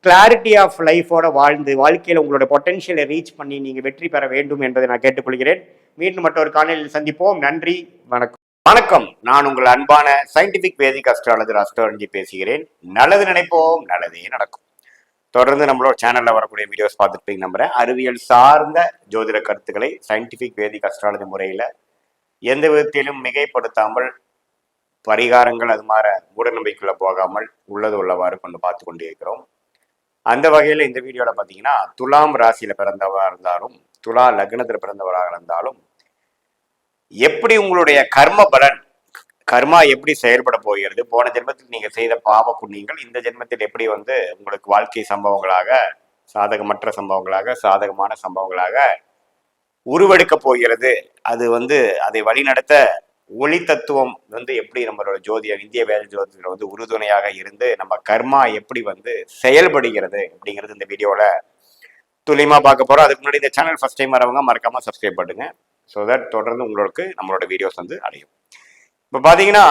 கிளாரிட்டி ஆஃப் லைஃபோட வாழ்ந்து வாழ்க்கையில் உங்களோட பொட்டன்ஷியலை ரீச் பண்ணி நீங்கள் வெற்றி பெற வேண்டும் என்பதை நான் கேட்டுக்கொள்கிறேன். மீண்டும் மற்றொரு காணொலியில் சந்திப்போம். நன்றி, வணக்கம். வணக்கம், நான் உங்கள் அன்பான சயின்டிபிக் வேதிக் அஸ்ட்ராலஜர் அஸ்ட்ரோரஞ்சி பேசுகிறேன். நல்லது நினைப்போம், நல்லதே நடக்கும். தொடர்ந்து நம்மளோட சேனல்ல வரக்கூடிய வீடியோஸ் பார்த்துட்டு நம்புறேன். அறிவியல் சார்ந்த ஜோதிட கருத்துக்களை சயின்டிபிக் வேதிக் அஸ்ட்ராலஜி முறையில எந்த விதத்திலும் மிகைப்படுத்தாமல், பரிகாரங்கள் அது மாதிரி மூடநம்பிக்கைக்குள்ள போகாமல் உள்ளது உள்ளவாறு கொண்டு பார்த்து கொண்டு இருக்கிறோம். அந்த வகையில இந்த வீடியோல பாத்தீங்கன்னா துலாம் ராசியில பிறந்தவராக இருந்தாலும், துலா லக்னத்துல பிறந்தவராக இருந்தாலும், எப்படி உங்களுடைய கர்ம பலன், கர்மா எப்படி செயல்பட போகிறது, போன ஜென்மத்தில் நீங்க செய்த பாவ புண்ணியங்கள் இந்த ஜென்மத்தில் எப்படி உங்களுக்கு வாழ்க்கை சம்பவங்களாக, சாதகமற்ற சம்பவங்களாக, சாதகமான சம்பவங்களாக உருவெடுக்க போகிறது. அது அதை வழிநடத்த ஒளி தத்துவம் எப்படி நம்மளோட ஜோதிடம், இந்திய வேத ஜோதிடத்தில் உறுதுணையாக இருந்து நம்ம கர்மா எப்படி செயல்படுகிறது அப்படிங்கிறது இந்த வீடியோல துல்லியமா பார்க்க போறோம். அதுக்கு முன்னாடி இந்த சேனல் ஃபர்ஸ்ட் டைம் வரவங்க மறக்காம சப்ஸ்கிரைப் பண்ணுங்க. ஸோ தட் தொடர்ந்து உங்களுக்கு நம்மளோட வீடியோஸ் அடையும். இப்போ பார்த்தீங்கன்னா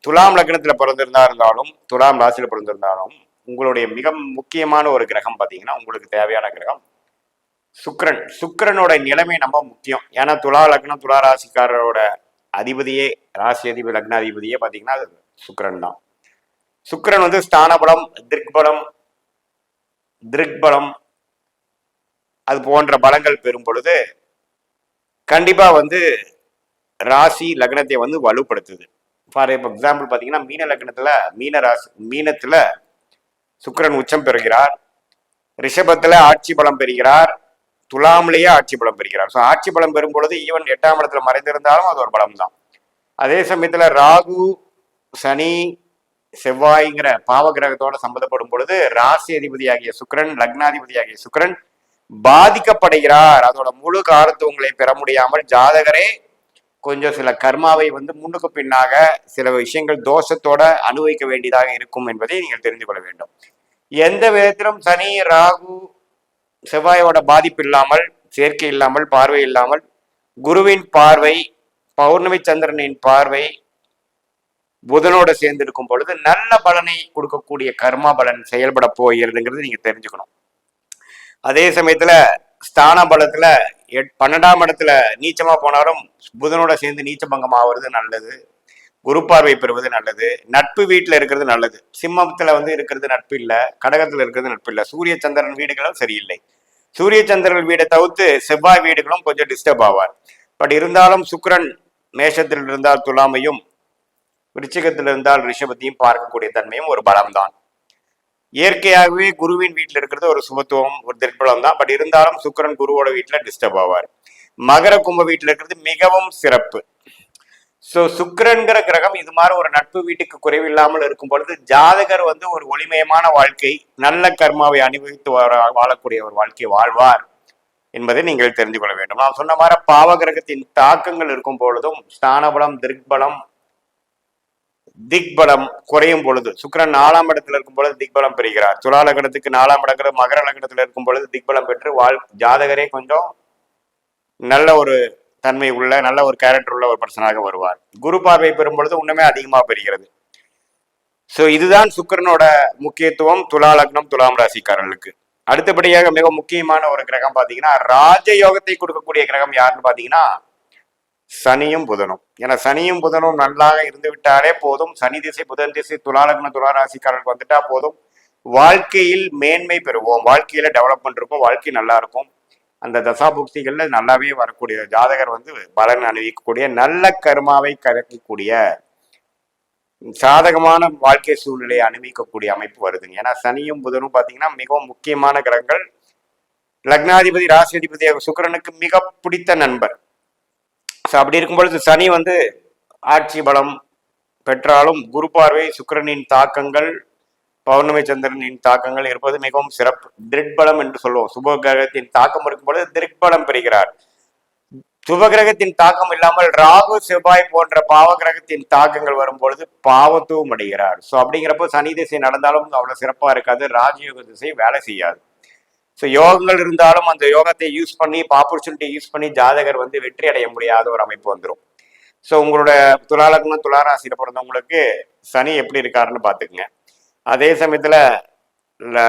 துலாம் லக்னத்தில் இருந்தாலும் துலாம் ராசியில் பிறந்திருந்தாலும் உங்களுடைய மிக முக்கியமான ஒரு கிரகம் பார்த்தீங்கன்னா உங்களுக்கு தேவையான கிரகம் சுக்கிரன். சுக்கிரனோட நிலைமை ரொம்ப முக்கியம். ஏன்னா துலா லக்னம், துலா ராசிக்காரரோட அதிபதியே, ராசி அதிபதி, லக்ன அதிபதியே பார்த்தீங்கன்னா சுக்கிரன் தான். சுக்கிரன் ஸ்தானபலம், திருக்பலம் அது போன்ற பலங்கள் பெறும் பொழுது கண்டிப்பா ராசி லக்னத்தை வலுப்படுத்துது. ஃபார் எக்ஸாம்பிள் பார்த்தீங்கன்னா மீன லக்னத்துல, மீனத்துல சுக்கிரன் உச்சம் பெறுகிறார், ரிஷபத்துல ஆட்சி பலம் பெறுகிறார், துலாமிலேயே ஆட்சி பலம் பெறுகிறார். ஸோ ஆட்சி பலம் பெறும் பொழுது ஈவன் 8ஆம் இடத்துல மறைந்திருந்தாலும் அது ஒரு பலம் தான். அதே சமயத்துல ராகு, சனி, செவ்வாய்ங்கிற பாவ கிரகத்தோட சம்பந்தப்படும் பொழுது ராசி அதிபதியாகிய சுக்கிரன், லக்னாதிபதியாகிய சுக்கிரன் பாதிக்கப்படுகிறார். அதோட முழு காரத்துவங்களை பெற முடியாமல் ஜாதகரே கொஞ்சம் சில கர்மாவை முன்னுக்கு பின்னாக சில விஷயங்கள் தோஷத்தோட அனுபவிக்க வேண்டியதாக இருக்கும் என்பதை நீங்கள் தெரிந்து கொள்ள வேண்டும். எந்த விதத்திலும் சனி, ராகு, செவ்வாயோட பாதிப்பு இல்லாமல், சேர்க்கை இல்லாமல், பார்வை இல்லாமல், குருவின் பார்வை, பௌர்ணமி சந்திரனின் பார்வை புதனோட சேர்ந்து இருக்கும் பொழுது நல்ல பலனை கொடுக்கக்கூடிய கர்மா பலன் செயல்பட போகிறதுங்கிறது நீங்க தெரிஞ்சுக்கணும். அதே சமயத்துல ஸ்தான பலத்துல 12ஆம் இடத்துல நீச்சமா போனாலும் புதனோட சேர்ந்து நீச்சபங்கம் ஆவது நல்லது. குரு பார்வை பெறுவது நல்லது. நட்பு வீட்டுல இருக்கிறது நல்லது. சிம்மத்துல இருக்கிறது நட்பு இல்லை, கடகத்துல இருக்கிறது நட்பு இல்லை. சூரிய சந்திரன் வீடுகளும் சரியில்லை. சூரிய சந்திரன் வீடை தவிர்த்து செவ்வாய் வீடுகளும் கொஞ்சம் டிஸ்டர்ப் ஆவார். பட் இருந்தாலும் சுக்கிரன் மேஷத்தில் இருந்தால் துலாமையும், விருச்சிகத்தில் இருந்தால் ரிஷபத்தையும் பார்க்கக்கூடிய தன்மையும் ஒரு பலம்தான். இயற்கையாகவே குருவின் வீட்டில் இருக்கிறது ஒரு சுபத்துவம், ஒரு திர்பலம் தான். பட் இருந்தாலும் சுக்கிரன் குருவோட வீட்டுல டிஸ்டர்ப் ஆவார். மகர கும்ப வீட்டில் இருக்கிறது மிகவும் சிறப்பு. ஸோ சுக்கிரன்கிற கிரகம் இது மாதிரி ஒரு நட்பு வீட்டுக்கு குறைவில்லாமல் இருக்கும் பொழுது ஜாதகர் ஒரு ஒளிமயமான வாழ்க்கை, நல்ல கர்மாவை அனுபவித்து வாழக்கூடிய ஒரு வாழ்க்கை வாழ்வார் என்பதை நீங்கள் தெரிந்து கொள்ள வேண்டும். நான் சொன்ன மாதிரி பாவ கிரகத்தின் தாக்கங்கள் இருக்கும் பொழுதும் ஸ்தானபலம், திக்பலம் குறையும் பொழுது, சுக்கிரன் 4ஆம் இடத்துல இருக்கும் பொழுது திக்பலம் பெறுகிறார். துலா லக்னத்துக்கு 4ஆம் இடத்துல மகர லக்னத்துல இருக்கும் பொழுது திக்பலம் பெற்று ஜாதகரே கொஞ்சம் நல்ல ஒரு தன்மை உள்ள, நல்ல ஒரு கேரக்டர் உள்ள ஒரு பர்சனாக வருவார். குரு பார்வை பெறும் பொழுது இன்னுமே அதிகமாக பெறுகிறது. ஸோ இதுதான் சுக்கிரனோட முக்கியத்துவம் துலா லக்னம், துலாம் ராசிக்காரர்களுக்கு. அடுத்தபடியாக மிக முக்கியமான ஒரு கிரகம் பார்த்தீங்கன்னா ராஜயோகத்தை கொடுக்கக்கூடிய கிரகம் யாருன்னு பார்த்தீங்கன்னா சனியும் புதனும். ஏன்னா சனியும் புதனும் நல்லாக இருந்து விட்டாலே போதும். சனி திசை, புதன் திசை துலா லக்னம், துலா ராசிக்காரர்களுக்கு வந்துட்டா போதும். வாழ்க்கையில் மேன்மை பெறுவோம், வாழ்க்கையில டெவலப்மெண்ட் இருக்கும், வாழ்க்கை நல்லா இருக்கும். அந்த தசாபுக்திகள்ல நல்லாவே வரக்கூடிய ஜாதகர் பலன் அணிவிக்கக்கூடிய, நல்ல கர்மாவை கரைக்கக்கூடிய, சாதகமான வாழ்க்கை சூழ்நிலையை அனுபவிக்கக்கூடிய அமைப்பு வருதுங்க. ஏன்னா சனியும் புதனும் பார்த்தீங்கன்னா மிகவும் முக்கியமான கிரகங்கள். லக்னாதிபதி, ராசி அதிபதி சுக்கிரனுக்கு மிக பிடித்த நண்பர். ஸோ அப்படி இருக்கும் பொழுது சனி ஆட்சி பலம் பெற்றாலும் குரு பார்வை, சுக்கிரனின் தாக்கங்கள், பௌர்ணமி சந்திரனின் தாக்கங்கள் இருப்பது மிகவும் சிறப்பு. திருட்பலம் என்று சொல்லுவோம். சுப கிரகத்தின் தாக்கம் இருக்கும் பொழுது திருட்பலம் பெறுகிறார். சுப கிரகத்தின் தாக்கம் இல்லாமல் ராகு, செவ்வாய் போன்ற பாவ கிரகத்தின் தாக்கங்கள் வரும் பொழுது பாவத்துவம் அடைகிறார். ஸோ அப்படிங்கிறப்போ சனி திசை நடந்தாலும் அவ்வளவு சிறப்பா இருக்காது. ராஜயோக திசை வேலை செய்யாது. ஸோ யோகங்கள் இருந்தாலும் அந்த யோகத்தை யூஸ் பண்ணி, ஆப்பர்ச்சுனிட்டி யூஸ் பண்ணி ஜாதகர் வெற்றி அடைய முடியாத ஒரு அமைப்பு வந்துடும். ஸோ உங்களோட துலா லக்னம், துலா ராசியில பிறந்தவங்களுக்கு சனி எப்படி இருக்காருன்னு பார்த்துக்குங்க. அதே சமயத்துல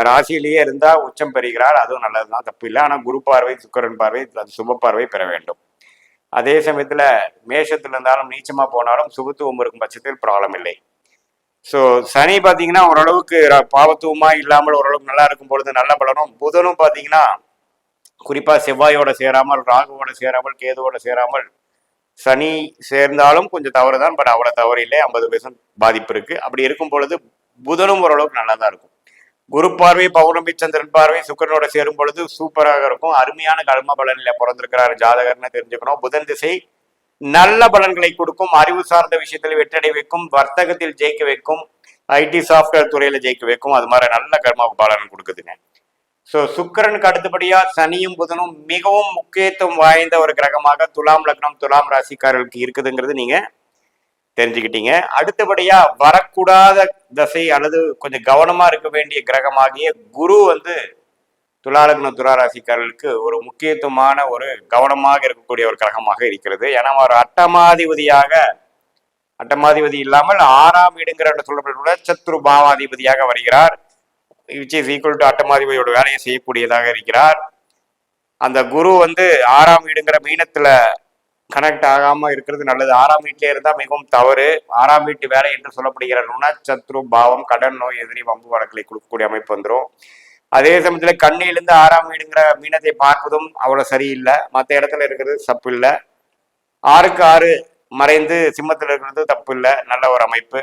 ராசியிலேயே இருந்தா உச்சம் பெறுகிறார், அதுவும் நல்லதுதான், தப்பு இல்லை. ஆனா குரு பார்வை, சுக்கிரன் பார்வை, சுப பார்வை பெற வேண்டும். அதே சமயத்துல மேஷத்துல இருந்தாலும் நீச்சமா போனாலும் சுபத்துவம் இருக்கும் பட்சத்தில் ப்ராப்ளம் இல்லை. ஸோ சனி பார்த்தீங்கன்னா ஓரளவுக்கு பாவத்துவமா இல்லாமல் ஓரளவுக்கு நல்லா இருக்கும் பொழுது நல்ல பலனும். புதனும் பார்த்தீங்கன்னா குறிப்பா செவ்வாயோட சேராமல், ராகுவோட சேராமல், கேதுவோட சேராமல் சனி சேர்ந்தாலும் கொஞ்சம் தவறு தான். பட் அவ்வளோ தவறு இல்லை, 50% பாதிப்பு இருக்கு. அப்படி இருக்கும் பொழுது புதனும் ஓரளவுக்கு நல்லா தான் இருக்கும். குரு பார்வை, பௌர்ணமி சந்திரன் பார்வை சுக்கிரனோட சேரும் பொழுது சூப்பராக இருக்கும். அருமையான கர்ம பலனில பிறந்திருக்கிறார் ஜாதகர்னு தெரிஞ்சுக்கணும். புதன் திசை நல்ல பலன்களை கொடுக்கும், அறிவு சார்ந்த விஷயத்தில் வெற்றடை வைக்கும், வர்த்தகத்தில் ஜெயிக்க வைக்கும், ஐடி சாஃப்ட்வேர் துறையில ஜெயிக்க வைக்கும். அது மாதிரி நல்ல கர்ம பலன் கொடுக்குதுங்க. ஸோ சுக்கிரனுக்கு அடுத்தபடியா சனியும் புதனும் மிகவும் முக்கியத்துவம் வாய்ந்த ஒரு கிரகமாக துலாம் லக்னம், துலாம் ராசிக்காரர்களுக்கு இருக்குதுங்கிறது நீங்க தெரிஞ்சுக்கிட்டீங்க. அடுத்தபடியா வரக்கூடாத தசை அல்லது கொஞ்சம் கவனமா இருக்க வேண்டிய கிரகமாகிய குரு துலா லக்னம், துலா ராசிக்காரர்களுக்கு ஒரு முக்கியத்துவமான ஒரு கவனமாக இருக்கக்கூடிய ஒரு கிரகமாக இருக்கிறது. ஏன்னா ஒரு அட்டமாதிபதி இல்லாமல் 6ஆம் வீடுங்கிற சொல்லப்பட்ட சத்ரு பாவாதிபதியாக வருகிறார். விச் இஸ் ஈக்குவல் டு அட்டமாதிபதியோட வேலையை செய்யக்கூடியதாக இருக்கிறார். அந்த குரு 6ஆம் வீடுங்கிற மீனத்துல கனெக்ட் ஆகாம இருக்கிறது நல்லது. 6ஆம் வீட்டிலே இருந்தா மிகவும் தவறு. 6ஆம் வீட்டு வேலை என்று சொல்லப்படுகிற சத்ரு பாவம், கடன் நோய், எதிரி, வம்பு வழக்குகளை கொடுக்கக்கூடிய அமைப்பு வந்துடும். அதே சமயத்துல கண்ணிலிருந்து 6ஆம் வீடுங்கிற மீனத்தை பார்ப்பதும் அவ்வளவு சரியில்லை. மற்ற இடத்துல இருக்கிறது தப்பு இல்லை. 6க்கு 6 மறைந்து சிம்மத்தில் இருக்கிறது தப்பு இல்லை, நல்ல ஒரு அமைப்பு.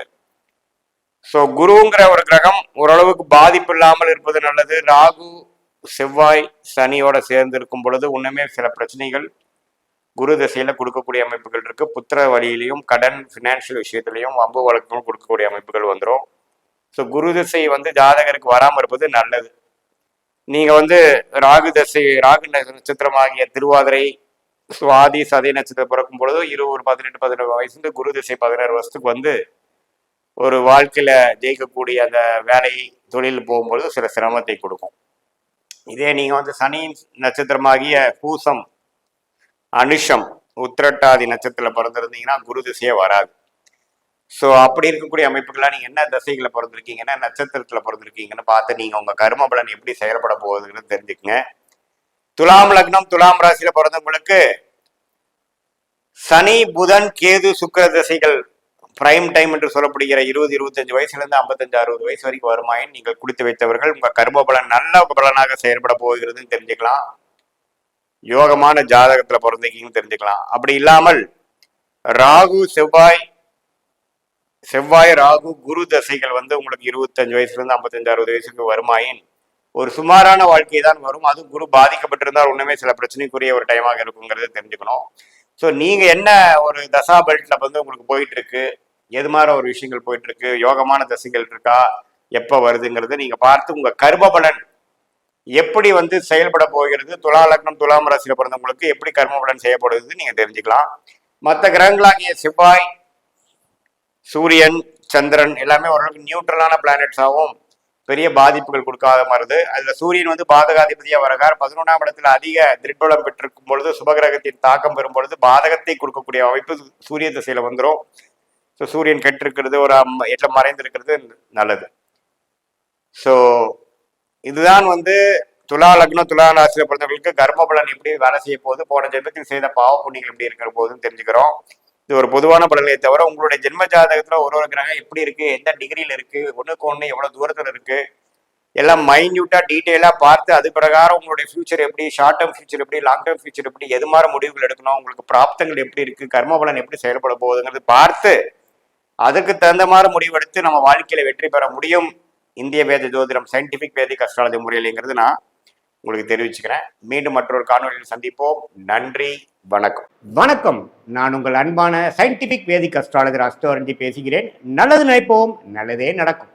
ஸோ குருங்கிற ஒரு கிரகம் ஓரளவுக்கு பாதிப்பு இல்லாமல் இருப்பது நல்லது. ராகு, செவ்வாய் சனியோட சேர்ந்து இருக்கும் பொழுது இன்னுமே சில பிரச்சனைகள் குரு திசையில கொடுக்கக்கூடிய அமைப்புகள் இருக்கு. புத்திர வழியிலையும் கடன் ஃபினான்ஷியல் விஷயத்திலையும் வம்பு வழக்குகளும் கொடுக்கக்கூடிய அமைப்புகள் வந்துடும். ஸோ குரு திசை வந்து ஜாதகருக்கு வராமல் இருப்பது நல்லது. நீங்க வந்து ராகு தசை ராகு நட்சத்திரமாகிய திருவாதிரை சுவாதி சதய நட்சத்திரம் பிறக்கும் பொழுது 18 வயசு குரு திசை 16 வருஷத்துக்கு வந்து ஒரு வாழ்க்கையில ஜெயிக்கக்கூடிய அந்த வேலை தொழில் போகும்பொழுது சில சிரமத்தை கொடுக்கும். இதே நீங்க வந்து சனி நட்சத்திரமாகிய பூசம் அனுஷம் உத்திரட்டாதி நட்சத்திரத்துல பிறந்திருந்தீங்கன்னா குரு திசையே வராது. ஸோ அப்படி இருக்கக்கூடிய அமைப்புகள்லாம் நீங்க என்ன தசைகளை பிறந்திருக்கீங்க, என்ன நட்சத்திரத்துல பிறந்திருக்கீங்கன்னு பார்த்து நீங்க உங்க கர்ம பலன் எப்படி செயல்பட போகுதுன்னு தெரிஞ்சுக்கங்க. துலாம் லக்னம் துலாம் ராசியில பிறந்தவங்களுக்கு சனி புதன் கேது சுக்கிர தசைகள் பிரைம் டைம் என்று சொல்லப்படுகிற 20-25 வயசுல இருந்து 55-60 வயசு வரைக்கும் வருமாயின் நீங்கள் குடித்து வைத்தவர்கள் உங்க கர்ம பலன் நல்ல பலனாக செயல்பட போகிறதுன்னு தெரிஞ்சுக்கலாம். யோகமான ஜாதகத்துல பிறந்திருக்கீங்கன்னு தெரிஞ்சுக்கலாம். அப்படி இல்லாமல் ராகு செவ்வாய் ராகு குரு தசைகள் வந்து உங்களுக்கு 25 வயசுல இருந்து 55-60 வயசுக்கு வருமாயின் ஒரு சுமாரான வாழ்க்கை தான் வரும். அது குரு பாதிக்கப்பட்டிருந்தால் ஒண்ணுமே சில பிரச்சனைக்குரிய ஒரு டைமாக இருக்குங்கிறத தெரிஞ்சுக்கணும். ஸோ நீங்க என்ன ஒரு தசா பெல்ட்ல வந்து உங்களுக்கு போயிட்டு இருக்கு, எது மாதிரி ஒரு விஷயங்கள் போயிட்டு இருக்கு, யோகமான தசைகள் இருக்கா, எப்ப வருதுங்கிறது நீங்க பார்த்து உங்க கர்ம பலன் எப்படி வந்து செயல்பட போகிறது, துலா லக்னம் துலாம் ராசியில பிறந்தவங்களுக்கு எப்படி கர்ம பலன் செய்யப்படுது நீங்க தெரிஞ்சுக்கலாம். மற்ற கிரகங்களாகிய செவ்வாய் சூரியன் சந்திரன் எல்லாமே ஓரளவுக்கு நியூட்ரலான பிளானட்ஸாகவும் பெரிய பாதிப்புகள் கொடுக்காத மாதிரி. அதுல சூரியன் வந்து பாதகாதிபதியா வரகார் 11ஆம் இடத்துல அதிக திருப்பலம் பெற்றிருக்கும் பொழுது சுபகிரகத்தின் தாக்கம் பெறும் பொழுது பாதகத்தை கொடுக்கக்கூடிய அமைப்பு சூரிய திசையில வந்துடும். ஸோ சூரியன் கெட்டிருக்கிறது ஒரு எட்டில் மறைந்திருக்கிறது நல்லது. ஸோ இதுதான் வந்து துலா லக்னம் துலா ராசியில பிறந்தவர்களுக்கு கர்ம பலன் எப்படி வேலை செய்ய போகுது, போன ஜென்மத்தில் செய்த பாவ புண்ணியங்கள் எப்படி இருக்கிற போதுன்னு தெரிஞ்சுக்கிறோம். இது ஒரு பொதுவான பலனை தவிர உங்களுடைய ஜென்ம ஜாதகத்துல ஒரு கிரகம் எப்படி இருக்கு, எந்த டிகிரியில இருக்கு, ஒண்ணுக்கு ஒண்ணு எவ்வளவு தூரத்துல இருக்கு, எல்லாம் மைன்யூட்டா டீட்டெயிலா பார்த்து அது பிரகாரம் உங்களுடைய ஃபியூச்சர் எப்படி, ஷார்ட் டேர்ம் ஃபியூச்சர் எப்படி, லாங் டேர்ம் ஃபியூச்சர் எப்படி, எது மாதிரி முடிவுகள் எடுக்கணும், உங்களுக்கு பிராப்தங்கள் எப்படி இருக்கு, கர்ம பலன் எப்படி செயல்பட போகுதுங்கிறது பார்த்து அதுக்கு தகுந்த மாதிரி முடிவெடுத்து நம்ம வாழ்க்கையில வெற்றி பெற முடியும். இந்திய வேத ஜோதிடம் சயின்டிபிக் வேதிக் அஸ்ட்ராலஜி முறையில்ங்கிறது நான் உங்களுக்கு தெரிவிச்சுக்கிறேன். மீண்டும் மற்றொரு காணொலியில் சந்திப்போம். நன்றி, வணக்கம். வணக்கம். நான் உங்கள் அன்பான சயின்டிபிக் வேதிக் அஸ்ட்ராலஜர் அஸ்ட்ரோரஞ்சி பேசுகிறேன். நல்லது நினைப்போம், நல்லதே நடக்கும்.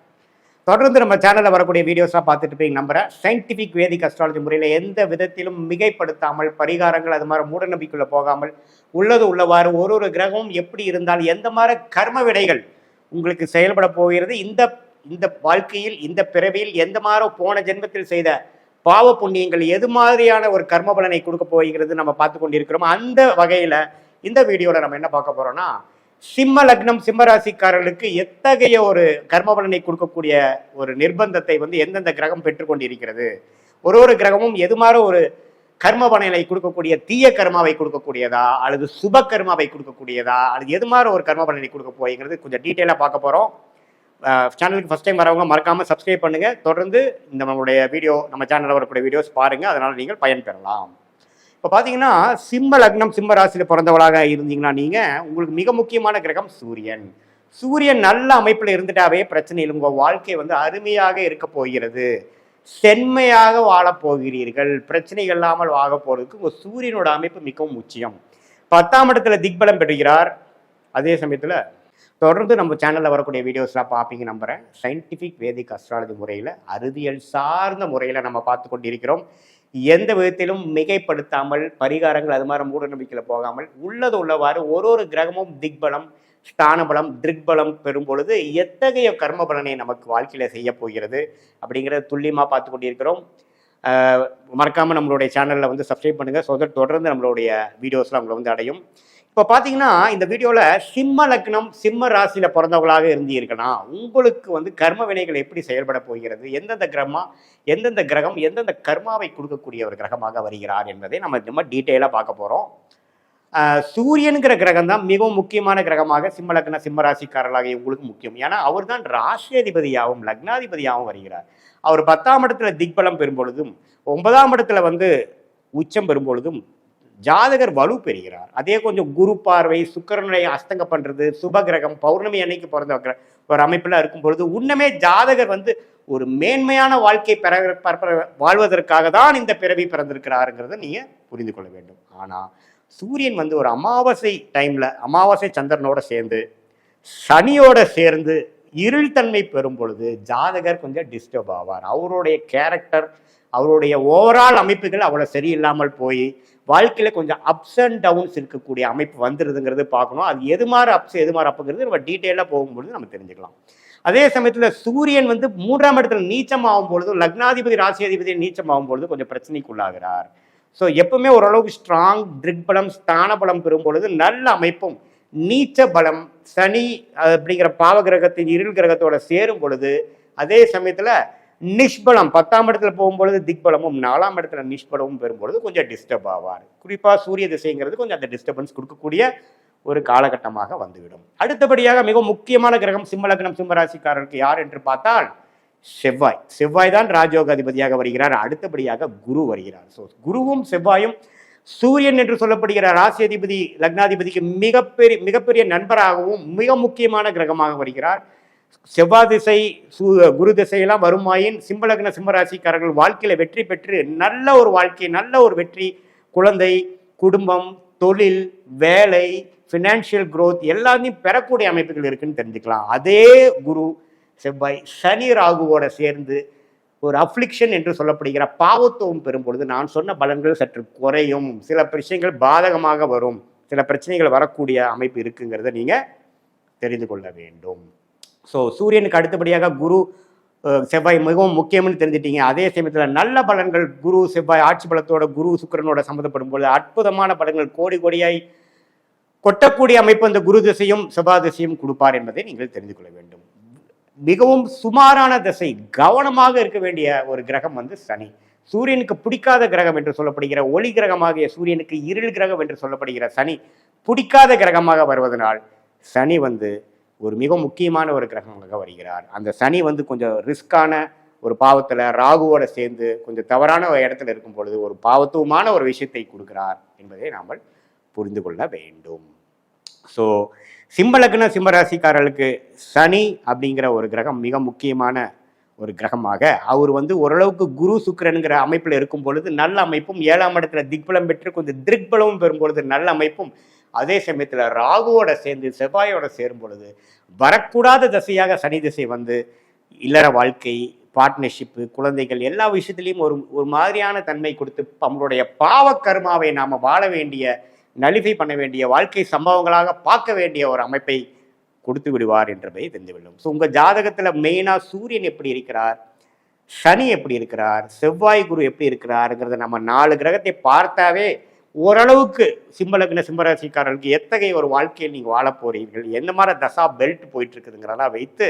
தொடர்ந்து நம்ம சேனலில் வரக்கூடிய வீடியோஸாக பார்த்துட்டு இருப்பீங்க நம்புறேன். சயின்டிபிக் வேதிக் அஸ்ட்ராலஜி முறையில் எந்த விதத்திலும் மிகைப்படுத்தாமல் பரிகாரங்கள் அது மாதிரி மூடநம்பிக்கைக்குள்ள போகாமல் உள்ளது உள்ளவாறு ஒரு கிரகமும் எப்படி இருந்தால் எந்த மாதிரி கர்ம விடைகள் உங்களுக்கு செயல்பட போகிறது, இந்த வாழ்க்கையில் இந்த பிறவியில் எந்த மாதிரி போன ஜென்மத்தில் செய்த பாவ புண்ணியங்கள் எது மாதிரியான ஒரு கர்ம பலனை கொடுக்க போகிறது நம்ம பார்த்து கொண்டிருக்கிறோம். அந்த வகையில இந்த வீடியோல நம்ம என்ன பார்க்க போறோம்னா, சிம்ம லக்னம் சிம்ம ராசிக்காரர்களுக்கு எத்தகைய ஒரு கர்ம பலனை கொடுக்கக்கூடிய ஒரு நிர்பந்தத்தை வந்து எந்தெந்த கிரகம் பெற்றுக்கொண்டிருக்கிறது, ஒரு கிரகமும் எது மாதிரி ஒரு கர்ம பலனை கொடுக்கக்கூடிய தீய கர்மாவை கொடுக்கக்கூடியதா அல்லது சுப கர்மாவை கொடுக்கக்கூடியதா அல்லது எது மாதிரி ஒரு கர்ம பலனை கொடுக்க போகிறது கொஞ்சம் டீட்டெயிலாக பார்க்க போறோம். சேனலுக்கு ஃபர்ஸ்ட் டைம் வரவங்க மறக்காம சப்ஸ்கிரைப் பண்ணுங்க. தொடர்ந்து நம்மளுடைய நம்ம சேனலில் வரக்கூடிய வீடியோஸ் பாருங்க, அதனால நீங்கள் பயன்பெறலாம். இப்போ பார்த்தீங்கன்னா சிம்ம லக்னம் சிம்ம ராசியில் பிறந்தவளாக இருந்தீங்கன்னா உங்களுக்கு மிக முக்கியமான கிரகம் சூரியன் நல்ல அமைப்பில் இருந்துட்டாவே பிரச்சனை இல்லை. உங்கள் வாழ்க்கை வந்து அருமையாக இருக்க போகிறது, செம்மையாக வாழப் போகிறீர்கள், பிரச்சனைகள் இல்லாமல் வாழ போகிறதுக்கு உங்கள் சூரியனோட அமைப்பு மிகவும் முக்கியம். 10ஆம் இடத்துல திக்பலம் பெறுகிறார். அதே சமயத்தில் தொடர்ந்து நம்ம சேனலில் வரக்கூடிய வீடியோஸ்லாம் பார்ப்பீங்க நம்புகிறேன். சயின்டிஃபிக் வேதிக் அஸ்ட்ராலஜி முறையில் அறிவியல் சார்ந்த முறையில் நம்ம பார்த்து கொண்டிருக்கிறோம். எந்த விதத்திலும் மிகைப்படுத்தாமல் பரிகாரங்கள் அது மாதிரி மூட நம்பிக்கையில் போகாமல் உள்ளது உள்ளவாறு ஒரு கிரகமும் திக்பலம் ஸ்தானபலம் திருக்பலம் பெறும் பொழுது எத்தகைய கர்ம பலனை நமக்கு வாழ்க்கையில் செய்ய போகிறது அப்படிங்கிறத துல்லியமாக பார்த்து கொண்டிருக்கிறோம். மறக்காமல் நம்மளுடைய சேனலில் வந்து சப்ஸ்கிரைப் பண்ணுங்கள். ஸோ தொடர்ந்து நம்மளுடைய வீடியோஸ்லாம் உங்களை வந்து அடையும். இப்போ பார்த்தீங்கன்னா இந்த வீடியோவில் சிம்ம லக்னம் சிம்ம ராசியில் பிறந்தவங்களாக இருந்தீர்களா உங்களுக்கு வந்து கர்ம வினைகள் எப்படி செயல்பட போகிறது, எந்தெந்த கிரகம் எந்தெந்த கர்மாவை கொடுக்கக்கூடிய ஒரு கிரகமாக வருகிறார் என்பதை நம்ம டீட்டெயிலாக பார்க்க போகிறோம். சூரியனுங்கிற கிரகம் தான் மிகவும் முக்கியமான கிரகமாக சிம்ம லக்ன சிம்ம ராசிக்காரர்களாக உங்களுக்கு முக்கியம். ஏன்னா அவர் தான் ராசியாதிபதியாகவும் லக்னாதிபதியாகவும் வருகிறார். அவர் 10ஆம் இடத்துல திக்பலம் பெறும் பொழுதும் 9ஆம் இடத்துல வந்து உச்சம் பெறும் பொழுதும் ஜாதகர் வலு பெறுகிறார். அதே கொஞ்சம் குரு பார்வை, சுக்கிரனுடைய அஸ்தங்க பண்றது, சுப கிரகம், பௌர்ணமி அன்னைக்கு பிறந்த ஒரு அமைப்புல இருக்கும் பொழுது உன்னமே ஜாதகர் வந்து ஒரு மேன்மையான வாழ்க்கை வாழ்வதற்காக தான் இந்த பிறவி பிறந்திருக்கிறாருங்கிறத நீங்க புரிந்து கொள்ள வேண்டும். ஆனா சூரியன் வந்து ஒரு அமாவாசை டைம்ல அமாவாசை சந்திரனோட சேர்ந்து சனியோட சேர்ந்து இருள் தன்மை பெறும் பொழுது ஜாதகர் கொஞ்சம் டிஸ்டர்ப் ஆவார். அவருடைய கேரக்டர், அவருடைய ஓவரால் அமைப்புகள் அவ்வளோ சரியில்லாமல் போய் வாழ்க்கையில கொஞ்சம் அப்ஸ் அண்ட் டவுன்ஸ் இருக்கக்கூடிய அமைப்பு வந்துருதுங்கிறது பார்க்கணும். அது எது மாதிரி அப்ஸ் எது மாதிரி அப்புங்கிறது நம்ம டீட்டெயிலாக போகும்பொழுது நம்ம தெரிஞ்சுக்கலாம். அதே சமயத்தில் சூரியன் வந்து 3ஆம் இடத்துல நீச்சம் ஆகும் பொழுது, லக்னாதிபதி ராசியாதிபதி நீச்சம் ஆகும் பொழுது கொஞ்சம் பிரச்சனைக்குள்ளாகிறார். ஸோ எப்பவுமே ஓரளவுக்கு ஸ்ட்ராங் திக்பலம் ஸ்தான பலம் பெறும் பொழுது நல்ல அமைப்பும், நீச்ச பலம் சனி அப்படிங்கிற பாவ கிரகத்தின் இருள் கிரகத்தோட சேரும் பொழுது அதே சமயத்தில் நிஷ்பலம் 10ஆம் இடத்துல போகும்பொழுது திக்பலமும் 4ஆம் இடத்துல நிஷ்பலமும் பெறும்பொழுது கொஞ்சம் டிஸ்டர்ப் ஆவார். குறிப்பாக சூரிய திசைங்கிறது கொஞ்சம் அந்த டிஸ்டர்பன்ஸ் கொடுக்கக்கூடிய ஒரு காலகட்டமாக வந்துவிடும். அடுத்தபடியாக மிக முக்கியமான கிரகம் சிம்ம லக்னம் சிம்ம ராசிக்காரருக்கு யார் என்று பார்த்தால் செவ்வாய். செவ்வாய் தான் ராஜயோக அதிபதியாக வருகிறார். அடுத்தபடியாக குரு வருகிறார். ஸோ குருவும் செவ்வாயும் சூரியன் என்று சொல்லப்படுகிற ராசி அதிபதி லக்னாதிபதிக்கு மிகப்பெரிய நண்பராகவும் மிக முக்கியமான கிரகமாக வருகிறார். செவ்வாய் திசை குரு திசையெல்லாம் வருமாயின் சிம்மலக்ன சிம்மராசிக்காரர்கள் வாழ்க்கையில வெற்றி பெற்று நல்ல ஒரு வாழ்க்கை, நல்ல ஒரு வெற்றி, குழந்தை, குடும்பம், தொழில், வேலை, ஃபினான்ஷியல் growth எல்லாத்தையும் பெறக்கூடிய அமைப்புகள் இருக்குன்னு தெரிஞ்சுக்கலாம். அதே குரு செவ்வாய் சனி ராகுவோட சேர்ந்து ஒரு அஃப்ளிக்ஷன் என்று சொல்லப்படுகிற பாவத்துவம் பெறும் பொழுது நான் சொன்ன பலன்கள் சற்று குறையும், சில விஷயங்கள் பாதகமாக வரும், சில பிரச்சனைகள் வரக்கூடிய அமைப்பு இருக்குங்கிறத நீங்க தெரிந்து கொள்ள வேண்டும். ஸோ சூரியனுக்கு அடுத்தபடியாக குரு செவ்வாய் மிகவும் முக்கியம்னு தெரிஞ்சிட்டீங்க. அதே சமயத்தில் நல்ல பலன்கள் குரு செவ்வாய் ஆட்சி பலத்தோட குரு சுக்கிரனோட சம்மந்தப்படும் பொழுது அற்புதமான பலன்கள் கோடி கோடியாய் கொட்டக்கூடிய அமைப்பு அந்த குரு திசையும் செவ்வாய் திசையும் கொடுப்பார் என்பதை நீங்கள் தெரிந்து கொள்ள வேண்டும். மிகவும் சுமாரான திசை, கவனமாக இருக்க வேண்டிய ஒரு கிரகம் வந்து சனி. சூரியனுக்கு பிடிக்காத கிரகம் என்று சொல்லப்படுகிற ஒளி கிரகமாகிய சூரியனுக்கு இருள் கிரகம் என்று சொல்லப்படுகிற சனி பிடிக்காத கிரகமாக வருவதனால் சனி வந்து ஒரு மிக முக்கியமான ஒரு கிரகமாக வருகிறார். அந்த சனி வந்து கொஞ்சம் ரிஸ்கான ஒரு பாவத்தில் ராகுவோட சேர்ந்து கொஞ்சம் தவறான ஒரு இடத்துல இருக்கும் பொழுது ஒரு பாவத்துவமான ஒரு விஷயத்தை கொடுக்கிறார் என்பதை நாம் புரிந்து கொள்ள வேண்டும். ஸோ சிம்ம லக்ன சிம்மராசிக்காரர்களுக்கு சனி அப்படிங்கிற ஒரு கிரகம் மிக முக்கியமான ஒரு கிரகமாக அவர் வந்து ஓரளவுக்கு குரு சுக்கிரனுங்கிற அமைப்பில் இருக்கும் பொழுது நல்ல அமைப்பும், 7ஆம் இடத்துல திக்பலம் பெற்று கொஞ்சம் திருக்பலமும் பெறும் பொழுது நல்ல அமைப்பும், அதே சமயத்தில் ராகுவோட சேர்ந்து செவ்வாயோட சேரும் பொழுது வரக்கூடாத திசையாக சனி திசை வந்து இல்லற வாழ்க்கை, பார்ட்னர்ஷிப்பு, குழந்தைகள் எல்லா விஷயத்திலையும் ஒரு மாதிரியான தன்மை கொடுத்து நம்மளுடைய பாவ கர்மாவை நாம் வாழ வேண்டிய, நலிஃபை பண்ண வேண்டிய, வாழ்க்கை சம்பவங்களாக பார்க்க வேண்டிய ஒரு அமைப்பை கொடுத்து விடுவார் என்பதை தெரிந்துவிடும். ஸோ உங்கள் ஜாதகத்தில் மெயினாக சூரியன் எப்படி இருக்கிறார், சனி எப்படி இருக்கிறார், செவ்வாய் குரு எப்படி இருக்கிறாருங்கிறத நம்ம 4 கிரகத்தை பார்த்தாவே ஓரளவுக்கு சிம்ம லக்ன சிம்மராசிக்காரர்களுக்கு எத்தகைய ஒரு வாழ்க்கையில் நீங்கள் வாழ போறீர்கள், எந்த மாதிரி தசா பெல்ட் போயிட்டு இருக்குதுங்கிறதெல்லாம் வைத்து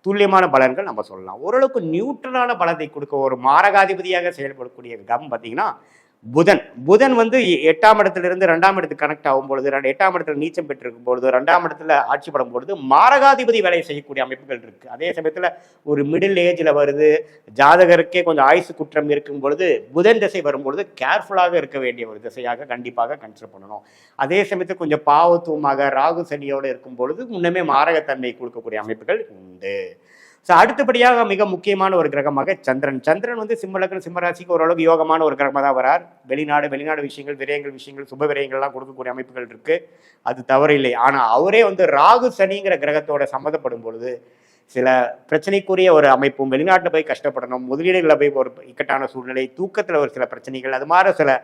துல்லியமான பலன்கள் நம்ம சொல்லலாம். ஓரளவுக்கு நியூட்ரலான பலத்தை கொடுக்க ஒரு மாரகாதிபதியாக செயல்படக்கூடிய கிரகம் பார்த்தீங்கன்னா புதன் வந்து 8ஆம் இடத்திலிருந்து 2ஆம் இடத்துக்கு கனெக்ட் ஆகும் பொழுது 8ஆம் இடத்துல நீச்சம் பெற்றிருக்கும் பொழுது 2ஆம் இடத்துல ஆட்சி படும் பொழுது மாரகாதிபதி வேலை செய்யக்கூடிய அமைப்புகள் இருக்கு. அதே சமயத்தில் ஒரு மிடில் ஏஜில் வருது, ஜாதகருக்கே கொஞ்சம் ஆயுசு குற்றம் இருக்கும் பொழுது புதன் திசை வரும்பொழுது கேர்ஃபுல்லாக இருக்க வேண்டிய ஒரு திசையாக கண்டிப்பாக கன்சிடர் பண்ணணும். அதே சமயத்தில் கொஞ்சம் பாவத்துவமாக ராகு சனியோடு இருக்கும் பொழுது முன்னமே மாரகத்தன்மை கொடுக்கக்கூடிய அமைப்புகள் உண்டு. ஸோ அடுத்தபடியாக மிக முக்கியமான ஒரு கிரகமாக சந்திரன் வந்து சிம்ம லக்ன சிம்மராசிக்கு ஓரளவுக்கு யோகமான ஒரு கிரகமாக தான் வரார். வெளிநாடு விஷயங்கள், விரயங்கள் விஷயங்கள், சுப விரயங்கள்லாம் கொடுக்கக்கூடிய அமைப்புகள் இருக்கு, அது தவறு இல்லை. ஆனால் அவரே வந்து ராகு சனிங்கிற கிரகத்தோட சம்மந்தப்படும் பொழுது சில பிரச்சனைக்குரிய ஒரு அமைப்பும், வெளிநாட்டில் போய் கஷ்டப்படணும், முதலீடுகளை போய் ஒரு இக்கட்டான சூழ்நிலை, தூக்கத்தில் ஒரு சில பிரச்சனைகள், அது மாதிரி சில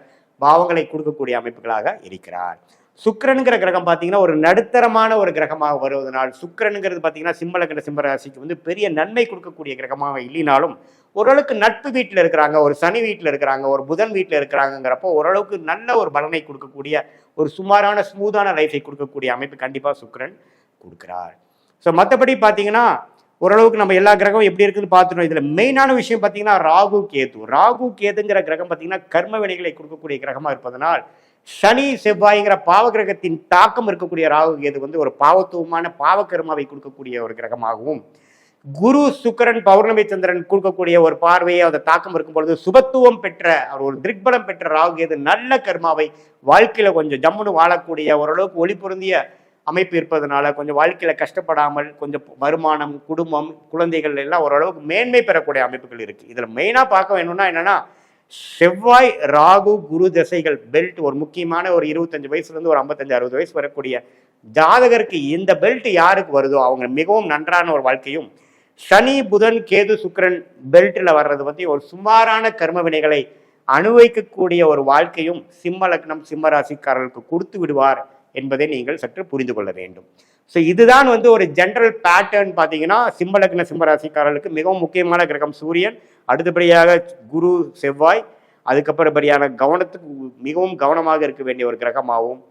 பாவங்களை கொடுக்கக்கூடிய அமைப்புகளாக இருக்கிறார். சுக்கிரனுங்கிற கிரகம் பார்த்தீங்கன்னா ஒரு நடுத்தரமான ஒரு கிரகமாக வருவதனால் சுக்கிரனுங்கிறது பார்த்தீங்கன்னா சிம்ம லக்ன சிம்மராசிக்கு வந்து பெரிய நன்மை கொடுக்கக்கூடிய கிரகமாக இல்லைனாலும் ஓரளவுக்கு நட்பு வீட்டில் இருக்கிறாங்க, ஒரு சனி வீட்டில் இருக்கிறாங்க, ஒரு புதன் வீட்டில் இருக்கிறாங்கிறப்போ ஓரளவுக்கு நல்ல ஒரு பலனை கொடுக்கக்கூடிய ஒரு சுமாரான ஸ்மூத்தான லைஃபை கொடுக்கக்கூடிய அமைப்பு கண்டிப்பாக சுக்கிரன் கொடுக்குறார். ஸோ மற்றபடி பார்த்தீங்கன்னா ஓரளவுக்கு நம்ம எல்லா கிரகமும் எப்படி இருக்குன்னு பார்த்துட்டோம். இதில் மெயினான விஷயம் பார்த்தீங்கன்னா ராகு கேதுங்கிற கிரகம் பார்த்தீங்கன்னா கர்ம வினைகளை கொடுக்கக்கூடிய கிரகமாக இருப்பதனால் சனி செவ்வாய்ங்கிற பாவ கிரகத்தின் தாக்கம் இருக்கக்கூடிய ராகு கேது வந்து ஒரு பாவத்துவமான பாவ கர்மாவை கொடுக்கக்கூடிய ஒரு கிரகமாகவும், குரு சுக்கிரன் பௌர்ணமி சந்திரன் கொடுக்கக்கூடிய ஒரு பார்வையை அந்த தாக்கம் இருக்கும் பொழுது சுபத்துவம் பெற்ற ஒரு திருக்பலம் பெற்ற ராகு எது நல்ல கர்மாவை வாழ்க்கையில கொஞ்சம் ஜம்முன்னு வாழக்கூடிய ஓரளவுக்கு ஒளி பொருந்திய அமைப்பு இருப்பதனால கொஞ்சம் வாழ்க்கையில கஷ்டப்படாமல் கொஞ்சம் வருமானம் குடும்பம் குழந்தைகள் எல்லாம் ஓரளவுக்கு மேன்மை பெறக்கூடிய அமைப்புகள் இருக்கு. இதுல மெயினா பார்க்க வேணும்னா என்னன்னா செவ்வாய் ராகு குரு திசைகள் பெல்ட் ஒரு முக்கியமான ஒரு 25 வயசுல இருந்து ஒரு 55-60 வயசு வரக்கூடிய ஜாதகருக்கு இந்த பெல்ட் யாருக்கு வருதோ அவங்க மிகவும் நன்றான ஒரு வாழ்க்கையும், சனி புதன் கேது சுக்கிரன் பெல்ட்ல வர்றது வந்து ஒரு சுமாரான கர்ம வினைகளை அனுபவிக்கக்கூடிய ஒரு வாழ்க்கையும் சிம்ம லக்னம் சிம்ம ராசிக்காரர்களுக்கு கொடுத்து விடுவார் என்பதை நீங்கள் சற்று புரிந்து கொள்ள வேண்டும். ஸோ இதுதான் வந்து ஒரு ஜென்ரல் பேட்டர்ன். பார்த்தீங்கன்னா சிம்ம லக்ன சிம்ம ராசிக்காரர்களுக்கு மிகவும் முக்கியமான கிரகம் சூரியன், அடுத்தபடியாக குரு செவ்வாய், அதுக்கப்புறப்படியான கவனத்துக்கு மிகவும் கவனமாக இருக்க வேண்டிய ஒரு கிரகமாகவும்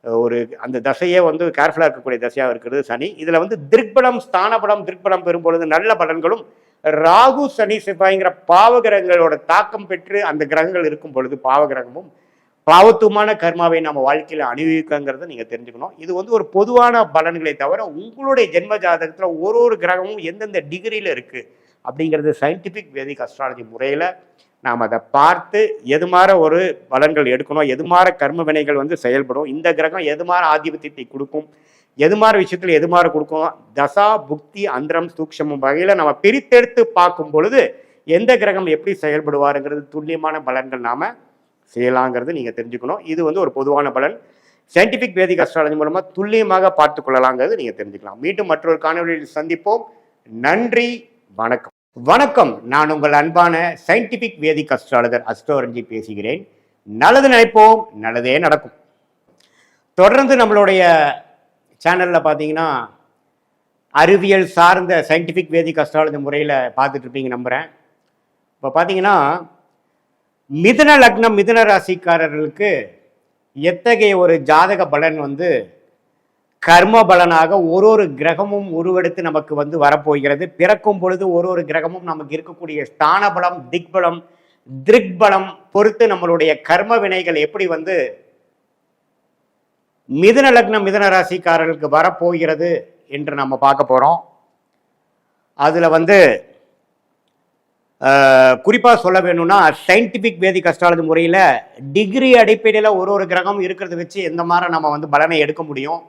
ஒரு அந்த தசையே வந்து கேர்ஃபுல்லாக இருக்கக்கூடிய தசையாக இருக்கிறது சனி. இதில் வந்து திருக்பலம் ஸ்தானபலம் திருக்பலம் பெறும்பொழுது நல்ல பலன்களும், ராகு சனி செவ்வாய்ங்கிற பாவகிரகங்களோட தாக்கம் பெற்று அந்த கிரகங்கள் இருக்கும் பொழுது பாவகிரகமும் பாவத்துவமான கர்மாவை நம்ம வாழ்க்கையில் அனுபவிக்கங்கிறத நீங்கள் தெரிஞ்சுக்கணும். இது வந்து ஒரு பொதுவான பலன்களை தவிர உங்களுடைய ஜென்ம ஜாதகத்தில் ஒரு கிரகமும் எந்தெந்த டிகிரியில் இருக்குது அப்படிங்கிறது சயின்டிஃபிக் வேதிக் அஸ்ட்ராலஜி முறையில் நாம் அதை பார்த்து எது மாதிரி ஒரு பலன்கள் எடுக்கணும், எது மாதிரி கர்ம வினைகள் வந்து செயல்படும், இந்த கிரகம் எது மாதிரி ஆதிபத்தியத்தை கொடுக்கும், எது மாதிரி விஷயத்தில் எது மாதிரி கொடுக்கும், தசா புக்தி அந்தரம் சூக்ஷமும் வகையில் நம்ம பிரித்தெடுத்து பார்க்கும் பொழுது எந்த கிரகம் எப்படி செயல்படுவாருங்கிறது துல்லியமான பலன்கள் நாம் செய்யலாங்கிறது நீங்கள் தெரிஞ்சுக்கணும். இது வந்து ஒரு பொதுவான பலன். சயின்டிஃபிக் வேதிக் அஸ்ட்ராலஜி மூலமாக துல்லியமாக பார்த்து கொள்ளலாங்கிறது நீங்கள் தெரிஞ்சுக்கலாம். மீண்டும் மற்றொரு காணொலியில் சந்திப்போம். நன்றி, வணக்கம். வணக்கம், நான் உங்கள் அன்பான சயின்டிஃபிக் வேதிக் அஸ்ட்ராலஜர் அஸ்ட்ரோரஞ்சி பேசுகிறேன். நல்லது நினைப்போம், நல்லதே நடக்கும். தொடர்ந்து நம்மளுடைய சேனலில் பார்த்தீங்கன்னா அறிவியல் சார்ந்த சயின்டிஃபிக் வேதிக் அஸ்ட்ராலஜி முறையில் பார்த்துட்டு இருப்பீங்க நம்புகிறேன். இப்போ பார்த்தீங்கன்னா மிதுன லக்னம் மிதுன ராசிக்காரர்களுக்கு எத்தகைய ஒரு ஜாதக பலன் வந்து கர்ம பலனாக ஒரு கிரகமும் உருவெடுத்து நமக்கு வந்து வரப்போகிறது. பிறக்கும் பொழுது ஒரு கிரகமும் நமக்கு இருக்கக்கூடிய ஸ்தான பலம் திக்பலம் திருக்பலம் பொறுத்து நம்மளுடைய கர்ம வினைகள் எப்படி வந்து மிதுன லக்னம் மிதுன ராசிக்காரர்களுக்கு வரப்போகிறது என்று நம்ம பார்க்க போகிறோம். அதில் வந்து குறிப்பாக சொல்ல வேணும்னா சயின்டிஃபிக் வேதிக் அஸ்ட்ராலஜி முறையில் டிகிரி அடிப்படையில் ஒரு கிரகம் இருக்கிறத வச்சு எந்த மாதிரி நம்ம வந்து பலனை எடுக்க முடியும்,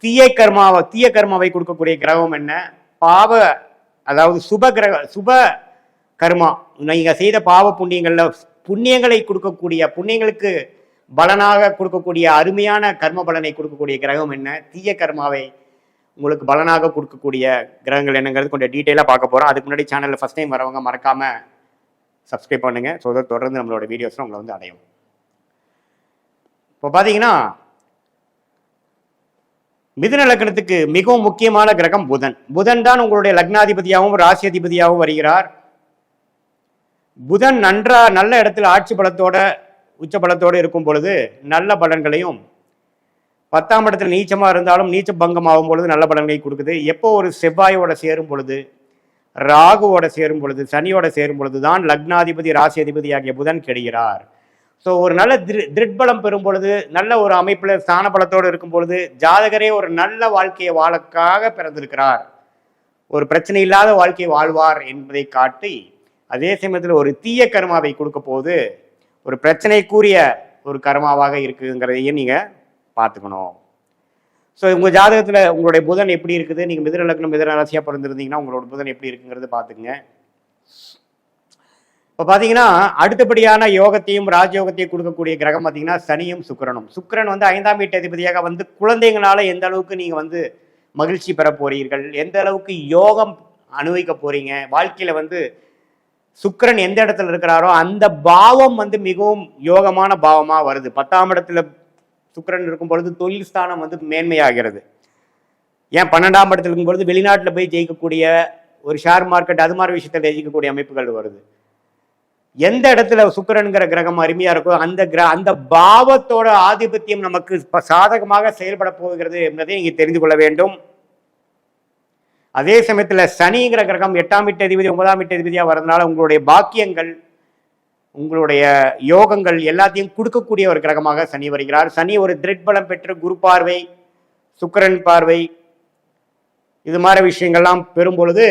தீய கர்மாவை கொடுக்கக்கூடிய கிரகம் என்ன, பாவ அதாவது சுப கர்மா நீங்கள் செய்த பாவ புண்ணியங்களை கொடுக்கக்கூடிய புண்ணியங்களுக்கு பலனாக கொடுக்கக்கூடிய அருமையான கர்ம பலனை கொடுக்கக்கூடிய கிரகம் என்ன, தீய கர்மாவை உங்களுக்கு பலனாக கொடுக்கக்கூடிய கிரகங்கள் என்னங்கிறது கொஞ்சம் டீட்டெயிலாக பார்க்க போகிறோம். அதுக்கு முன்னாடி சேனலில் ஃபஸ்ட் டைம் வரவங்க மறக்காமல் சப்ஸ்கிரைப் பண்ணுங்கள். ஸோ தொடர்ந்து நம்மளோட வீடியோஸில் உங்களை வந்து அடையும். இப்போ பார்த்தீங்கன்னா மிதுன லக்னத்துக்கு மிகவும் முக்கியமான கிரகம் புதன். புதன் தான் உங்களுடைய லக்னாதிபதியாகவும் ராசி அதிபதியாகவும் வருகிறார். புதன் நல்ல இடத்துல ஆட்சி பலத்தோட உச்ச பலத்தோடு இருக்கும் பொழுது நல்ல பலன்களையும், 10ஆம் இடத்துல நீச்சமாக இருந்தாலும் நீச்ச பங்கம் ஆகும் பொழுது நல்ல பலன்களை கொடுக்குது. எப்போ ஒரு செவ்வாயோட சேரும் பொழுது, ராகுவோட சேரும் பொழுது, சனியோட சேரும் பொழுது தான் லக்னாதிபதி ராசி அதிபதி ஆகிய புதன் கெடுகிறார். ஸோ ஒரு நல்ல திருட்பலம் பெறும் பொழுது, நல்ல ஒரு அமைப்பில் ஸ்தான பலத்தோடு இருக்கும் பொழுது ஜாதகரே ஒரு நல்ல வாழ்க்கையை வாழக்காக பிறந்திருக்கிறார், ஒரு பிரச்சனை இல்லாத வாழ்க்கையை வாழ்வார் என்பதை காட்டி, அதே சமயத்தில் ஒரு தீய கர்மாவை கொடுக்க போது ஒரு பிரச்சனைக்குரிய ஒரு கர்மாவாக இருக்குங்கிறதையும் நீங்கள் பார்த்துக்கணும். ஸோ உங்கள் ஜாதகத்தில் உங்களுடைய புதன் எப்படி இருக்குது, நீங்கள் மிதுன லக்னம் மிதுன ராசியாக பிறந்திருந்தீங்கன்னா உங்களோட புதன் எப்படி இருக்குங்கிறது பார்த்துக்குங்க. இப்போ பார்த்தீங்கன்னா அடுத்தபடியான யோகத்தையும் ராஜயோகத்தையும் கொடுக்கக்கூடிய கிரகம் பார்த்தீங்கன்னா சனியும் சுக்கிரனும். சுக்கிரன் வந்து 5ஆம் வீட்டு அதிபதியாக வந்து குழந்தைங்களால எந்த அளவுக்கு நீங்கள் வந்து மகிழ்ச்சி பெற போறீர்கள், எந்த அளவுக்கு யோகம் அனுபவிக்க போறீங்க, வாழ்க்கையில் வந்து சுக்கிரன் எந்த இடத்துல இருக்கிறாரோ அந்த பாவம் வந்து மிகவும் யோகமான பாவமாக வருது. 10ஆம் இடத்துல சுக்கிரன் இருக்கும் பொழுது தொழில் ஸ்தானம் வந்து மேன்மையாகிறது. ஏன் 12ஆம் இடத்துல இருக்கும் பொழுது வெளிநாட்டில் போய் ஜெயிக்கக்கூடிய ஒரு ஷேர் மார்க்கெட் அது மாதிரி விஷயத்தில் ஜெயிக்கக்கூடிய அமைப்புகள் வருது. எந்த இடத்துல சுக்கிரன்கிற கிரகம் அருமையா இருக்கோ அந்த பாவத்தோட ஆதிபத்தியம் நமக்கு சாதகமாக செயல்பட போகிறது என்பதை நீங்க தெரிந்து கொள்ள வேண்டும். அதே சமயத்துல சனிங்கிற கிரகம் 8ஆம் வீட்டு அதிபதி 9ஆம் வீட்டு அதிபதியா வரதுனால உங்களுடைய பாக்கியங்கள் உங்களுடைய யோகங்கள் எல்லாத்தையும் கொடுக்கக்கூடிய ஒரு கிரகமாக சனி வருகிறார். சனி ஒரு திருட்பலம் பெற்று குரு பார்வை சுக்கிரன் பார்வை இது மாதிரி விஷயங்கள்லாம் பெறும் பொழுது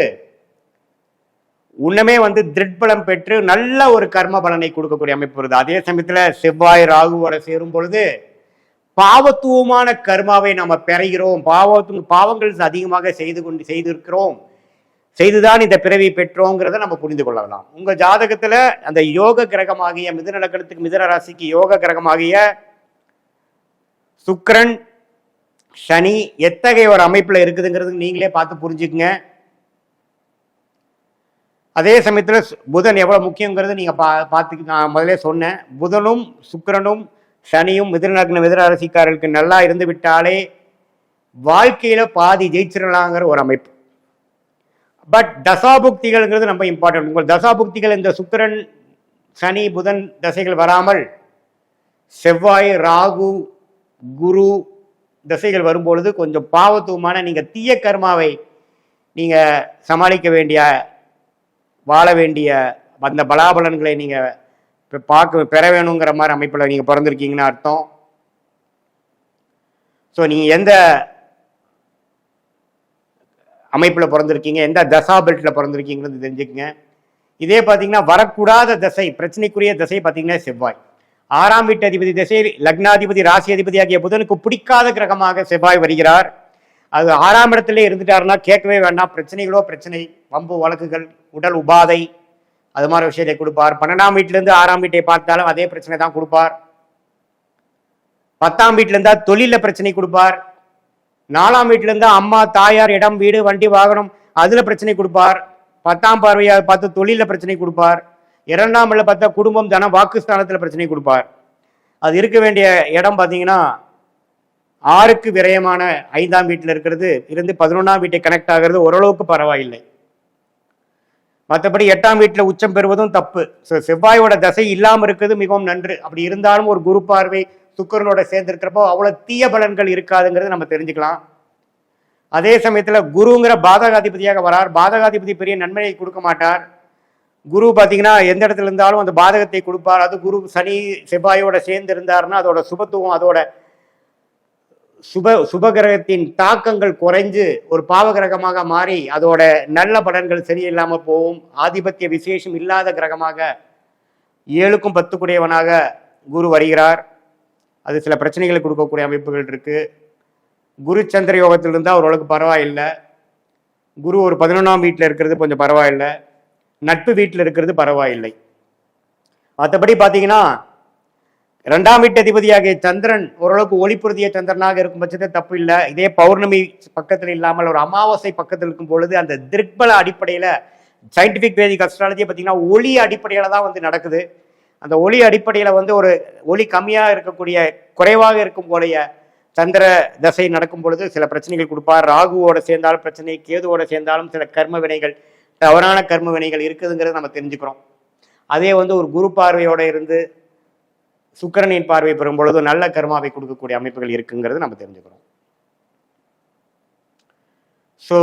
உன்னமே வந்து திருட்பலம் பெற்று நல்ல ஒரு கர்ம பலனை கொடுக்கக்கூடிய அமைப்பு வருது. அதே சமயத்துல செவ்வாய் ராகுவோட சேரும் பொழுது பாவத்துவமான கர்மாவை நம்ம பெறுகிறோம். பாவங்கள் அதிகமாக செய்திருக்கிறோம், செய்துதான் இந்த பிறவி பெற்றோங்கிறத நம்ம புரிந்து கொள்ளலாம். உங்க ஜாதகத்துல அந்த யோக கிரகமாகிய மிதுன லக்னத்துக்கு மிதுன ராசிக்கு யோக கிரகமாகிய சுக்கிரன் சனி எத்தகைய ஒரு அமைப்புல இருக்குதுங்கிறது நீங்களே பார்த்து புரிஞ்சுக்குங்க. அதே சமயத்துல புதன் எவ்வளவு முக்கியங்கிறது நீங்க பார்த்து நான் முதலே சொன்னேன். புதனும் சுக்கிரனும் சனியும் மிதுன லக்ன மிதுன ராசிக்காரர்களுக்கு நல்லா இருந்து விட்டாலே வாழ்க்கையில பாதி ஜெயிச்சிடலாங்கிற ஒரு அமைப்பு. பட் தசாபுக்திகள்ங்கிறது ரொம்ப இம்பார்ட்டன்ட். உங்கள் தசாபுக்திகள் இந்த சுக்கிரன் சனி புதன் தசைகள் வராமல் செவ்வாய் ராகு குரு தசைகள் வரும்பொழுது கொஞ்சம் பாவத்துவமான நீங்க தீய கர்மாவை நீங்க சமாளிக்க வேண்டிய வாழ வேண்டிய அந்த பலாபலன்களை நீங்க பெற வேணுங்கிற மாதிரி அமைப்பில் நீங்க பிறந்திருக்கீங்கன்னு அர்த்தம். ஸோ நீங்க எந்த அமைப்பில் பிறந்திருக்கீங்க, எந்த தசா பெல்ட்ல பிறந்திருக்கீங்கன்னு தெரிஞ்சுக்கங்க. இதே பார்த்தீங்கன்னா வரக்கூடாத தசை, பிரச்சனைக்குரிய தசை பார்த்தீங்கன்னா செவ்வாய். 6ஆம் வீட்டு அதிபதி திசை லக்னாதிபதி ராசி அதிபதி ஆகிய புதனுக்கு பிடிக்காத கிரகமாக செவ்வாய் வருகிறார். அது 6ஆம் இடத்துல இருந்துட்டாருன்னா கேட்கவே வேண்டாம். பிரச்சனைகளோ பிரச்சனை, வம்பு வழக்குகள், உடல் உபாதை, அது மாதிரி விஷயத்தை கொடுப்பார். 12ஆம் வீட்டிலிருந்து 6ஆம் வீட்டை பார்த்தாலும் அதே பிரச்சனை தான் கொடுப்பார். 10ஆம் வீட்டில இருந்தா தொழில பிரச்சனை கொடுப்பார். 4ஆம் வீட்டில இருந்தா அம்மா தாயார் இடம் வீடு வண்டி வாகனம் அதுல பிரச்சனை கொடுப்பார். 10ஆம் பார்வையா பார்த்து தொழில பிரச்சனை கொடுப்பார். 2ஆம் இடத்துல பார்த்தா குடும்பம் தனம் வாக்குஸ்தானத்துல பிரச்சனை கொடுப்பார். அது இருக்க வேண்டிய இடம் பார்த்தீங்கன்னா 6க்கு விரயமான 5ஆம் வீட்டில் இருக்கிறது இருந்து 11ஆம் வீட்டை கனெக்ட் ஆகிறது ஓரளவுக்கு பரவாயில்லை. மற்றபடி 8ஆம் வீட்டில் உச்சம் பெறுவதும் தப்பு. செவ்வாயோட தசை இல்லாமல் இருக்கிறது மிகவும் நன்று. அப்படி இருந்தாலும் ஒரு குரு பார்வை சுக்கிரனோட சேர்ந்திருக்கிறப்போ அவ்வளவு தீய பலன்கள் இருக்காதுங்கிறது நம்ம தெரிஞ்சுக்கலாம். அதே சமயத்துல குருங்கிற பாதகாதிபதியாக வரார். பாதகாதிபதி பெரிய நன்மையை கொடுக்க மாட்டார். குரு பார்த்தீங்கன்னா எந்த இடத்துல இருந்தாலும் அந்த பாதகத்தை கொடுப்பார். அது குரு சனி செவ்வாயோட சேர்ந்து இருந்தாருன்னா அதோட சுபத்துவம், அதோட சுபகிரகத்தின் தாக்கங்கள் குறைஞ்சு ஒரு பாவகிரகமாக மாறி அதோட நல்ல பலன்கள் சரியில்லாம போகும். ஆதிபத்திய விசேஷம் இல்லாத கிரகமாக 7க்கும் 10 குரு வருகிறார். அது சில பிரச்சனைகளை கொடுக்கக்கூடிய அமைப்புகள் இருக்கு. குரு சந்திர யோகத்தில் இருந்தால் ஓரளவுக்கு பரவாயில்லை. குரு ஒரு 11ஆம் வீட்டில் இருக்கிறது கொஞ்சம் பரவாயில்லை. நட்பு வீட்டில் இருக்கிறது பரவாயில்லை. மற்றபடி பார்த்தீங்கன்னா 2ஆம் வீட்டு அதிபதியாகிய சந்திரன் ஓரளவுக்கு ஒளிப்புறுதிய சந்திரனாக இருக்கும் பட்சத்தில் தப்பு இல்லை. இதே பௌர்ணமி பக்கத்தில் இல்லாமல் ஒரு அமாவாசை பக்கத்தில் இருக்கும் பொழுது அந்த திருப்பல அடிப்படையில் சயின்டிபிக் வேதிக் அஸ்ட்ராலஜியை பார்த்தீங்கன்னா ஒளி அடிப்படையில் தான் வந்து நடக்குது. அந்த ஒளி அடிப்படையில் வந்து ஒரு ஒளி கம்மியாக இருக்கக்கூடிய குறைவாக இருக்கும் போடைய சந்திர தசை நடக்கும் பொழுது சில பிரச்சனைகள் கொடுப்பார். ராகுவோட சேர்ந்தாலும் பிரச்சனை, கேதுவோட சேர்ந்தாலும் சில கர்ம வினைகள், தவறான கர்ம வினைகள் இருக்குதுங்கிறத நம்ம தெரிஞ்சுக்கிறோம். அதே வந்து ஒரு குரு பார்வையோட இருந்து சுக்கிரனின் பார்வை பெறும் பொழுது நல்ல கர்மாவை கொடுக்கக்கூடிய அமைப்புகள் இருக்குங்கிறது நம்ம தெரிஞ்சுக்கிறோம். ஸோ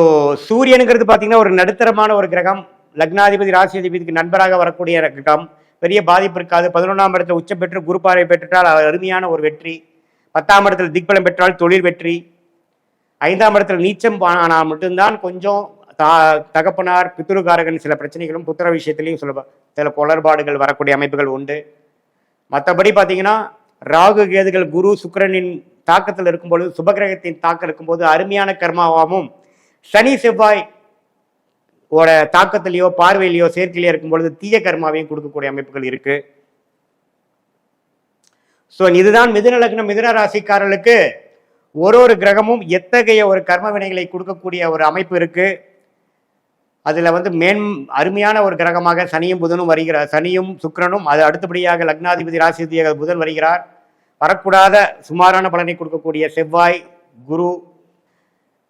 சூரியனுங்கிறது பார்த்தீங்கன்னா ஒரு நடுத்தரமான ஒரு கிரகம். லக்னாதிபதி ராசி அதிபதிக்கு நண்பராக வரக்கூடிய கிரகம். பெரிய பாதிப்பு இருக்காது. 11ஆம் இடத்துல உச்சம் பெற்று குரு பார்வை பெற்றால் அருமையான ஒரு வெற்றி. 10ஆம் இடத்துல திக்பலம் பெற்றால் தொழில் வெற்றி. 5ஆம் இடத்துல நீச்சம் ஆனால் மட்டும்தான் கொஞ்சம் தகப்பனார் பித்ருகாரகன் சில பிரச்சனைகளும் புத்திர விஷயத்திலையும் சில குளறுபாடுகள் வரக்கூடிய அமைப்புகள் உண்டு. மற்றபடி பார்த்தீங்கன்னா ராகு கேதுகள் குரு சுக்கிரனின் தாக்கத்தில் இருக்கும்பொழுது, சுபகிரகத்தின் தாக்கம் இருக்கும்போது அருமையான கர்மாவாகவும், சனி செவ்வாய் ஓட தாக்கத்திலேயோ பார்வையிலையோ சேர்க்கையிலையோ இருக்கும் பொழுது தீய கர்மாவையும் கொடுக்கக்கூடிய அமைப்புகள் இருக்கு. ஸோ இதுதான் மிதுன லக்னம் மிதுன ராசிக்காரர்களுக்கு ஒரு கிரகமும் எத்தகைய ஒரு கர்ம வினைகளை கொடுக்கக்கூடிய ஒரு அமைப்பு இருக்கு. அதுல வந்து அருமையான ஒரு கிரகமாக சனியும் புதனும் வருகிறார். சனியும் சுக்கிரனும், அது அடுத்தபடியாக லக்னாதிபதி ராசிதியாக புதன் வருகிறார். வரக்கூடாத சுமாரான பலனை கொடுக்கக்கூடிய செவ்வாய் குரு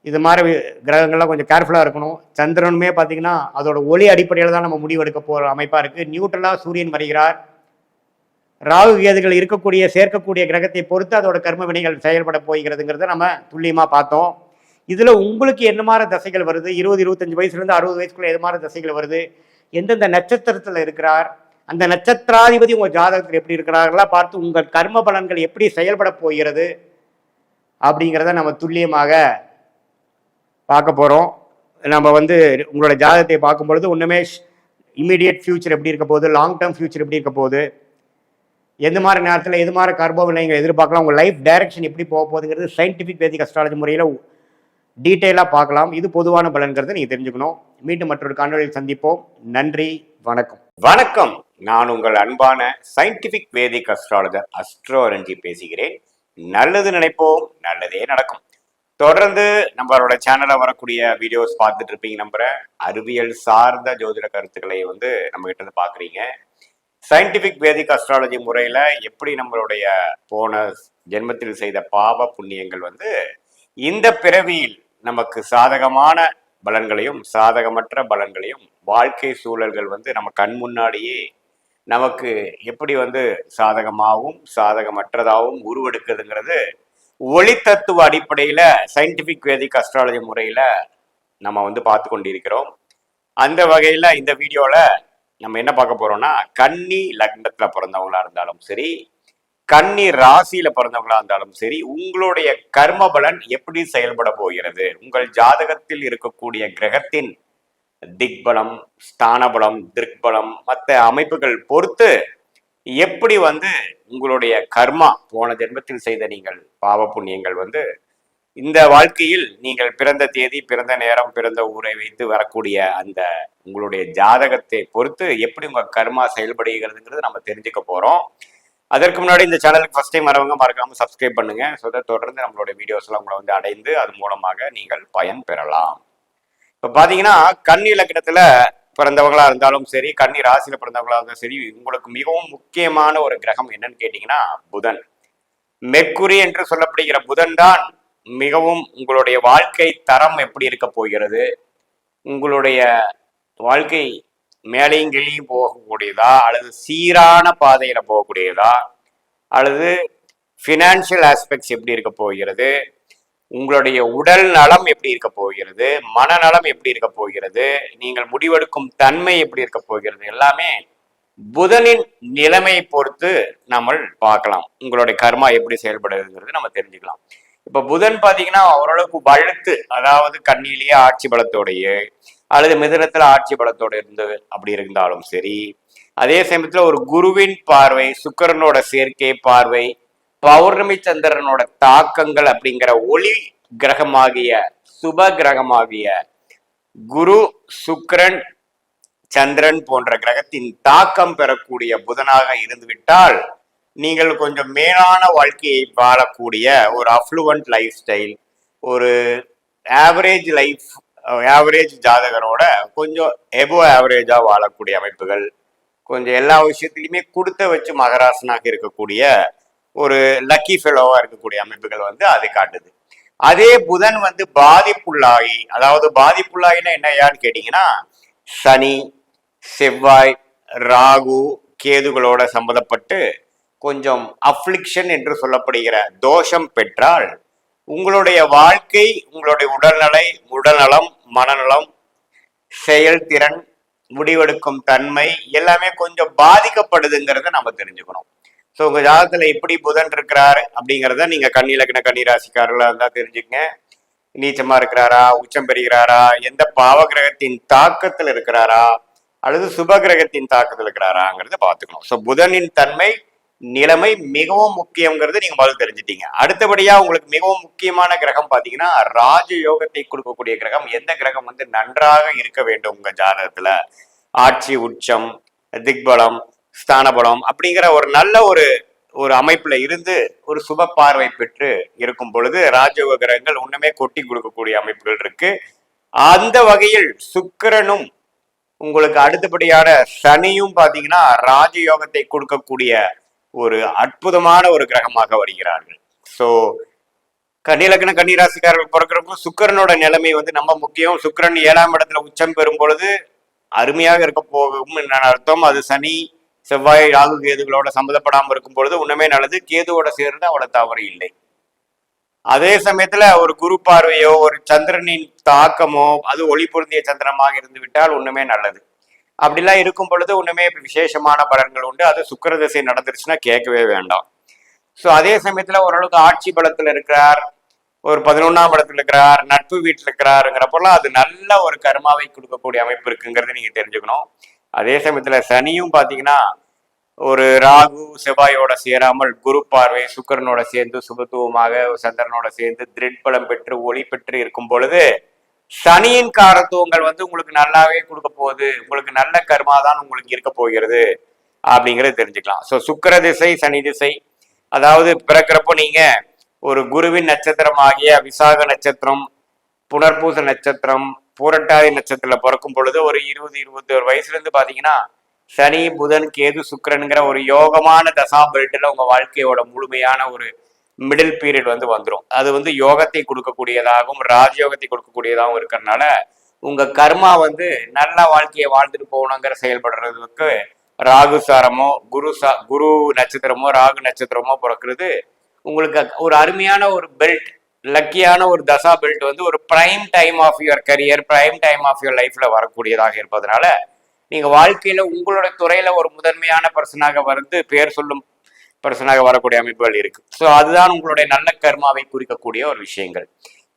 இது மாதிரி கிரகங்கள்லாம் கொஞ்சம் கேர்ஃபுல்லாக இருக்கணும். சந்திரனுமே பார்த்தீங்கன்னா அதோட ஒளி அடிப்படையில் தான் நம்ம முடிவெடுக்க போகிற அமைப்பாக இருக்குது. நியூட்ரலாக சூரியன் வருகிறார். ராகு கேதுகள் இருக்கக்கூடிய சேர்க்கக்கூடிய கிரகத்தை பொறுத்து அதோட கர்ம வினைகள் செயல்பட போகிறதுங்கிறத நம்ம துல்லியமாக பார்த்தோம். இதில் உங்களுக்கு என்ன மாதிரி தசைகள் வருது, 20-25 வயசுலேருந்து 60 வயசுக்குள்ள எது மாதிரி தசைகள் வருது, எந்தெந்த நட்சத்திரத்தில் இருக்கிறார், அந்த நட்சத்திராதிபதி உங்கள் ஜாதகத்தில் எப்படி இருக்கிறார்களா பார்த்து உங்கள் கர்ம பலன்கள் எப்படி செயல்பட போகிறது அப்படிங்கிறத நம்ம துல்லியமாக பார்க்க போகிறோம். நம்ம வந்து உங்களோட ஜாதகத்தை பார்க்கும் பொழுது ஒன்றுமே இமீடியட் ஃபியூச்சர் எப்படி இருக்க போகுது, லாங் டேர்ம் ஃபியூச்சர் எப்படி இருக்க போகுது, எந்த மாதிரி நேரத்தில் எது மாதிரி கர்ப்பம் நீங்கள் எதிர்பார்க்கலாம், உங்கள் லைஃப் டைரக்ஷன் எப்படி போக போகுதுங்கிறது சயின்டிஃபிக் வேதிக் அஸ்ட்ராலஜி முறையில் டீட்டெயிலாக பார்க்கலாம். இது பொதுவான பலன்கிறது நீங்கள் தெரிஞ்சுக்கணும். மீண்டும் மற்றொரு காணொலியில் சந்திப்போம். நன்றி, வணக்கம். வணக்கம், நான் உங்கள் அன்பான சயின்டிஃபிக் வேதிக் அஸ்ட்ராலஜர் அஸ்ட்ரோரஞ்சி பேசுகிறேன். நல்லது நினைப்போம், நல்லதே நடக்கும். தொடர்ந்து நம்மளோட சேனல்ல வரக்கூடிய வீடியோஸ் பார்த்துட்டு இருப்பீங்க நம்புறேன். அறிவியல் சார்ந்த ஜோதிட கருத்துக்களை நம்ம கிட்ட இருந்து பாக்குறீங்க. சயின்டிபிக் வேதிக் அஸ்ட்ராலஜி முறையில எப்படி நம்மளுடைய போன ஜென்மத்தில் செய்த பாவ புண்ணியங்கள் இந்த பிறவியில் நமக்கு சாதகமான பலன்களையும் சாதகமற்ற பலன்களையும் வாழ்க்கை சூழல்கள் நம்ம கண் முன்னாடியே நமக்கு எப்படி சாதகமாகவும் சாதகமற்றதாகவும் உருவெடுக்குதுங்கிறது ஒளி தத்துவ அடிப்படையில சயின்டிபிக் வேதிக் அஸ்ட்ராலஜி முறையில நம்ம பார்த்து கொண்டிருக்கிறோம். அந்த வகையில இந்த வீடியோல நம்ம என்ன பார்க்க போறோம்னா, கன்னி லக்னத்துல பிறந்தவங்களா இருந்தாலும் சரி, கன்னி ராசியில பிறந்தவங்களா இருந்தாலும் சரி, உங்களுடைய கர்ம பலன் எப்படி செயல்பட போகிறது, உங்கள் ஜாதகத்தில் இருக்கக்கூடிய கிரகத்தின் திக்பலம், ஸ்தானபலம், திருக்பலம், மற்ற அமைப்புகள் பொறுத்து எப்படி உங்களுடைய கர்மா போன ஜென்மத்தில் செய்த நீங்கள் பாவ புண்ணியங்கள் இந்த வாழ்க்கையில் நீங்கள் பிறந்த தேதி, பிறந்த நேரம், பிறந்த ஊரை வைத்து வரக்கூடிய அந்த உங்களுடைய ஜாதகத்தை பொறுத்து எப்படி உங்க கர்மா செயல்படுகிறதுங்கிறது நம்ம தெரிஞ்சுக்க போறோம். அதற்கு முன்னாடி இந்த சேனலுக்கு ஃபர்ஸ்ட் டைம் வரவங்க மறக்காம சப்ஸ்கிரைப் பண்ணுங்க. தொடர்ந்து நம்மளுடைய வீடியோஸ் எல்லாம் உங்களை அடைந்து அது மூலமாக நீங்கள் பயன் பெறலாம். இப்ப பாத்தீங்கன்னா, கன்னி லக்னத்துல பிறந்தவங்களா இருந்தாலும் சரி, கன்னி ராசியில பிறந்தவங்களா இருந்தாலும் சரி, உங்களுக்கு மிகவும் முக்கியமான ஒரு கிரகம் என்னன்னு கேட்டீங்கன்னா புதன். மெர்க்குரி என்று சொல்லப்படுகிற புதன் தான் மிகவும் உங்களுடைய வாழ்க்கை தரம் எப்படி இருக்க போகிறது, உங்களுடைய வாழ்க்கை மேலையும் கீழையும் போகக்கூடியதா, அல்லது சீரான பாதையில போகக்கூடியதா, அல்லது ஃபினான்ஷியல் ஆஸ்பெக்ட்ஸ் எப்படி இருக்க போகிறது, உங்களுடைய உடல் நலம் எப்படி இருக்க போகிறது, மனநலம் எப்படி இருக்க போகிறது, நீங்கள் முடிவெடுக்கும் தன்மை எப்படி இருக்க போகிறது, எல்லாமே புதனின் நிலைமையை பொறுத்து நம்ம பார்க்கலாம். உங்களுடைய கர்மா எப்படி செயல்படுதுங்கிறது நம்ம தெரிஞ்சுக்கலாம். இப்ப புதன் பாத்தீங்கன்னா ஓரளவுக்கு வலுத்து, அதாவது கண்ணிலேயே ஆட்சி பலத்தோடையே அல்லது மிதுனத்துல ஆட்சி பலத்தோட இருந்து அப்படி இருந்தாலும் சரி, அதே சமயத்துல ஒரு குருவின் பார்வை, சுக்கிரனோட சேர்க்கை பார்வை, பௌர்ணமி சந்திரனோட தாக்கங்கள் அப்படிங்கிற ஒளி கிரகமாகிய சுப கிரகமாகிய குரு, சுக்கிரன், சந்திரன் போன்ற கிரகத்தின் தாக்கம் பெறக்கூடிய புதனாக இருந்துவிட்டால் நீங்கள் கொஞ்சம் மேலான வாழ்க்கையை வாழக்கூடிய ஒரு அஃப்ளூவன்ட் லைஃப் ஸ்டைல், ஒரு ஆவரேஜ் லைஃப், ஆவரேஜ் ஜாதகரோட கொஞ்சம் எபோ ஆவரேஜா வாழக்கூடிய அமைப்புகள், கொஞ்சம் எல்லா விஷயத்திலையுமே கொடுத்த வச்சு மகராசனாக இருக்கக்கூடிய ஒரு லக்கி ஃபெலோவா இருக்கக்கூடிய அமைப்புகள் அது காட்டுது. அதே புதன் பாதிப்புள்ளாகி, அதாவது பாதிப்புள்ளாகினா என்னையான்னு கேட்டீங்கன்னா, சனி, செவ்வாய், ராகு, கேதுகளோட சம்மந்தப்பட்டு கொஞ்சம் அஃப்ளிக்ஷன் என்று சொல்லப்படுகிற தோஷம் பெற்றால் உங்களுடைய வாழ்க்கை, உங்களுடைய உடல்நலம், மனநலம், செயல்திறன், முடிவெடுக்கும் தன்மை எல்லாமே கொஞ்சம் பாதிக்கப்படுதுங்கிறத நம்ம தெரிஞ்சுக்கணும். ஸோ உங்க ஜாதகத்துல எப்படி புதன் இருக்கிறாரு அப்படிங்கிறத நீங்க கன்னி லக்ன கன்னி ராசிக்காரர்களா இருந்தா தெரிஞ்சுக்கங்க. நீச்சமா இருக்கிறாரா, உச்சம் பெறுகிறாரா, எந்த பாவ கிரகத்தின் தாக்கத்தில் இருக்கிறாரா, அல்லது சுப கிரகத்தின் தாக்கத்தில் இருக்கிறாராங்கிறத பார்த்துக்கணும். ஸோ புதனின் தன்மை, நிலைமை மிகவும் முக்கியங்கிறது நீங்க முதல்ல தெரிஞ்சுட்டீங்க. அடுத்தபடியா உங்களுக்கு மிகவும் முக்கியமான கிரகம் பாத்தீங்கன்னா ராஜ யோகத்தை கொடுக்கக்கூடிய கிரகம். எந்த கிரகம் நன்றாக இருக்க வேண்டும் உங்க ஜாதகத்துல, ஆட்சி, உச்சம், திக்பலம், ஸ்தானபலம் அப்படிங்கிற ஒரு நல்ல ஒரு அமைப்புல இருந்து ஒரு சுப பார்வை பெற்று இருக்கும் பொழுது ராஜயோக கிரகங்கள் ஒண்ணுமே கொட்டி கொடுக்கக்கூடிய அமைப்புகள் இருக்கு. அந்த வகையில் சுக்கிரனும் உங்களுக்கு அடுத்தபடியான சனியும் பாத்தீங்கன்னா ராஜயோகத்தை கொடுக்கக்கூடிய ஒரு அற்புதமான ஒரு கிரகமாக வருகிறார்கள். ஸோ கன்னிலக்ன கன்னிராசிக்காரர்கள் பிறக்கிறப்போ சுக்கிரனோட நிலைமை நம்ம முக்கியம். சுக்கிரன் 7ஆம் இடத்துல உச்சம் பெறும் பொழுது அருமையாக இருக்க போகும் அர்த்தம். அது சனி, செவ்வாய், ராகு, கேதுகளோட சம்மந்தப்படாமல் இருக்கும் பொழுது உண்மையே நல்லது. கேதுவோட சேர்ந்து அவ்வளவு தவறு இல்லை. அதே சமயத்துல ஒரு குரு பார்வையோ ஒரு சந்திரனின் தாக்கமோ அது ஒளி பொருந்திய சந்திரமாக இருந்து விட்டால் ஒண்ணுமே நல்லது. அப்படிலாம் இருக்கும் பொழுது ஒண்ணுமே விசேஷமான பலன்கள் உண்டு. அது சுக்கிர திசை நடந்துருச்சுன்னா கேட்கவே வேண்டாம். ஸோ அதே சமயத்துல ஓரளவுக்கு ஆட்சி பலத்துல இருக்கிறார், ஒரு 11ஆம் இடத்துல இருக்கிறார், நட்பு வீட்டில் இருக்கிறாருங்கிறப்பெல்லாம் அது நல்ல ஒரு கர்மாவை கொடுக்கக்கூடிய அமைப்பு இருக்குங்கிறத நீங்க தெரிஞ்சுக்கணும். அதே சமயத்துல சனியும் பாத்தீங்கன்னா ஒரு ராகு செவ்வாயோட சேராமல் குரு பார்வை சுக்கிரனோட சேர்ந்து சுபத்துவமாக சந்திரனோட சேர்ந்து திருட்பலம் பெற்று ஒளி பெற்று இருக்கும் பொழுது சனியின் காரத்துவங்கள் வந்து உங்களுக்கு நல்லாவே கொடுக்க போகுது, உங்களுக்கு நல்ல கர்மா தான் உங்களுக்கு இருக்க போகிறது அப்படிங்கிறது தெரிஞ்சுக்கலாம். ஸோ சுக்கிர திசை சனி திசை, அதாவது பிறக்கிறப்போ நீங்க ஒரு குருவின் நட்சத்திரம் ஆகிய விசாக நட்சத்திரம், புனர்பூச நட்சத்திரம், பூரட்டாதி நட்சத்திரத்துல பிறக்கும் பொழுது ஒரு 20-21 வயசுல இருந்து பாத்தீங்கன்னா சனி புதன் கேது சுக்கிரனுங்கிற ஒரு யோகமான தசா பெல்ட்ல உங்க வாழ்க்கையோட முழுமையான ஒரு மிடில் பீரியட் வந்து வந்துடும். அது வந்து யோகத்தை கொடுக்கக்கூடியதாகவும் ராஜயோகத்தை கொடுக்கக்கூடியதாகவும் இருக்கிறதுனால உங்க கர்மா வந்து நல்ல வாழ்க்கையை வாழ்ந்துட்டு போகணுங்கிற செயல்படுறதுக்கு ராகு சாரமோ குரு நட்சத்திரமோ ராகு நட்சத்திரமோ பிறக்கிறது உங்களுக்கு ஒரு அருமையான ஒரு பெல்ட், லக்கியான ஒரு தசா பெல்ட் வந்து ஒரு prime time of your career, prime time of your லைஃப்ல வரக்கூடியதாக இருப்பதனால நீங்க வாழ்க்கையில உங்களோட துறையில ஒரு முதன்மையான பர்சனாக வந்து பேர் சொல்லும் பர்சனாக வரக்கூடிய அமைப்புகள் இருக்கு. ஸோ அதுதான் உங்களுடைய நல்ல கர்மாவை குறிக்கக்கூடிய ஒரு விஷயங்கள்.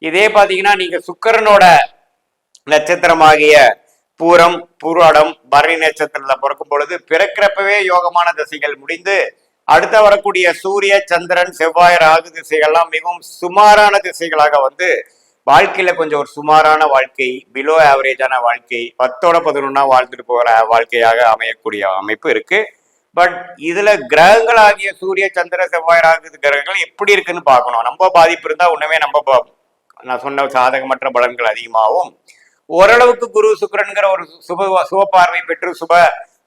இதே பாத்தீங்கன்னா நீங்க சுக்கிரனோட நட்சத்திரமாகிய பூரம் பூராடம் பரணி நட்சத்திரத்துல பிறக்கும் பொழுது பிறக்கிறப்பவே யோகமான திசைகள் முடிந்து அடுத்த வரக்கூடிய சூரிய சந்திரன் செவ்வாய் ராகு திசைகள்லாம் மிகவும் சுமாரான திசைகளாக வந்து வாழ்க்கையில கொஞ்சம் ஒரு சுமாரான வாழ்க்கை, பிலோ ஆவரேஜான வாழ்க்கை, 10-11 வாழ்ந்துட்டு போகிற வாழ்க்கையாக அமையக்கூடிய அமைப்பு இருக்கு. பட் இதுல கிரகங்கள் ஆகிய சூரிய சந்திர செவ்வாய் ராகு கிரகங்கள் எப்படி இருக்குன்னு பார்க்கணும். நம்ம பாதிப்பு இருந்தா உடனே நம்ம நான் சொன்ன சாதகமற்ற பலன்கள் அதிகமாகவும், ஓரளவுக்கு குரு சுக்கிரன்கிற ஒரு சுப பார்வை பெற்று சுப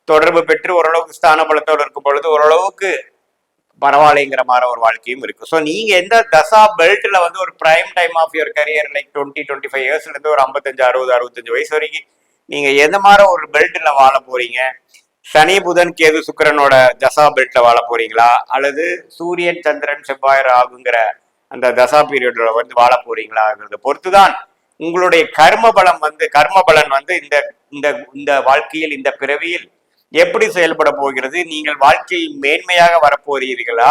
தொடர்பு பெற்று ஓரளவுக்கு ஸ்தான பலத்தோடு இருக்கும் பொழுது ஓரளவுக்கு பரவாயில்லைங்கிற மாதிரி ஒரு வாழ்க்கையும் இருக்கு. ஸோ நீங்க எந்த தசா பெல்ட்ல வந்து ஒரு prime time of your career like 20-25 இயர்ஸ்ல இருந்து ஒரு 55-60-65 வயசு வரைக்கும் நீங்க எந்த மாதிரி ஒரு பெல்ட்ல வாழ போறீங்க? சனி புதன் கேது சுக்கிரனோட தசா பெல்ட்ல வாழ போறீங்களா, அல்லது சூரியன் சந்திரன் செவ்வாய் ராகுங்கிற அந்த தசா பீரியட்ல வந்து வாழ போறீங்களாங்கிறத பொறுத்துதான் உங்களுடைய கர்ம பலன் வந்து இந்த வாழ்க்கையில் இந்த பிறவியில் எப்படி செயல்பட போகிறது, நீங்கள் வாழ்க்கை மேன்மையாக வரப்போறீர்களா,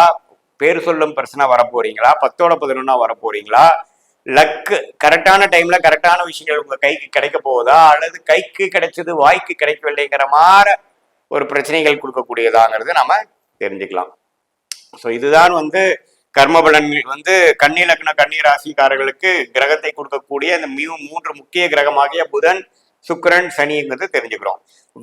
பேர் சொல்லும் பிரச்சனை வரப்போறீங்களா, 10-11 வரப்போறீங்களா, லக்கு கரெக்டான டைம்ல கரெக்டான விஷயங்கள் உங்க கைக்கு கிடைக்க போகுதா, அல்லது கைக்கு கிடைச்சது வாய்க்கு கிடைக்கவில்லைங்கிற மாதிரி ஒரு பிரச்சனைகள் கொடுக்கக்கூடியதாங்கிறது நம்ம தெரிஞ்சுக்கலாம். ஸோ இதுதான் வந்து கர்மபலன் வந்து கன்னி லக்ன கன்னி ராசிக்காரர்களுக்கு கிரகத்தை கொடுக்கக்கூடிய இந்த 3 முக்கிய கிரகமாகிய புதன் சுக்கிரன் சனிங்கிறது தெரிஞ்சுக்கிறோம்.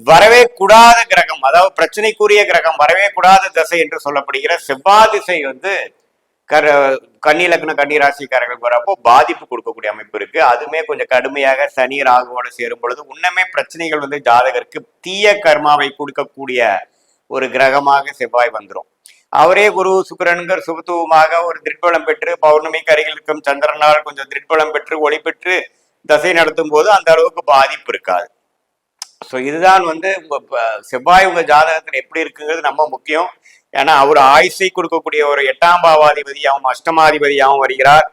வரவே கூடாத கிரகம், அதாவது பிரச்சனைக்குரிய கிரகம், வரவே கூடாத திசை என்று சொல்லப்படுகிற செவ்வாய் திசை வந்து கன்னி லக்ன கன்னி ராசிக்காரர்களுக்கு வரப்போ பாதிப்பு கொடுக்கக்கூடிய அமைப்பு இருக்கு. அதுமே கொஞ்சம் கடுமையாக சனி ராகுவோட சேரும் பொழுது உன்னமே பிரச்சனைகள் வந்து ஜாதகருக்கு தீய கர்மாவை கொடுக்கக்கூடிய ஒரு கிரகமாக செவ்வாய் வந்துடும். அவரே குரு சுக்கிரன்கர் சுபத்துவமாக ஒரு திருட்பலம் பெற்று பௌர்ணமிக்கு அருகில் இருக்கும் சந்திரனால் கொஞ்சம் திருட்பலம் பெற்று ஒளி பெற்று தசை நடத்தும் போது அந்த அளவுக்கு பாதிப்பு இருக்காது. ஸோ இதுதான் வந்து உங்க செவ்வாய் உங்க ஜாதகத்துல எப்படி இருக்குங்கிறது ரொம்ப முக்கியம். ஏன்னா அவர் ஆயுசை கொடுக்கக்கூடிய ஒரு 8ஆம் பாவாதிபதியாகவும் அஷ்டமாதிபதியாகவும் வருகிறார்.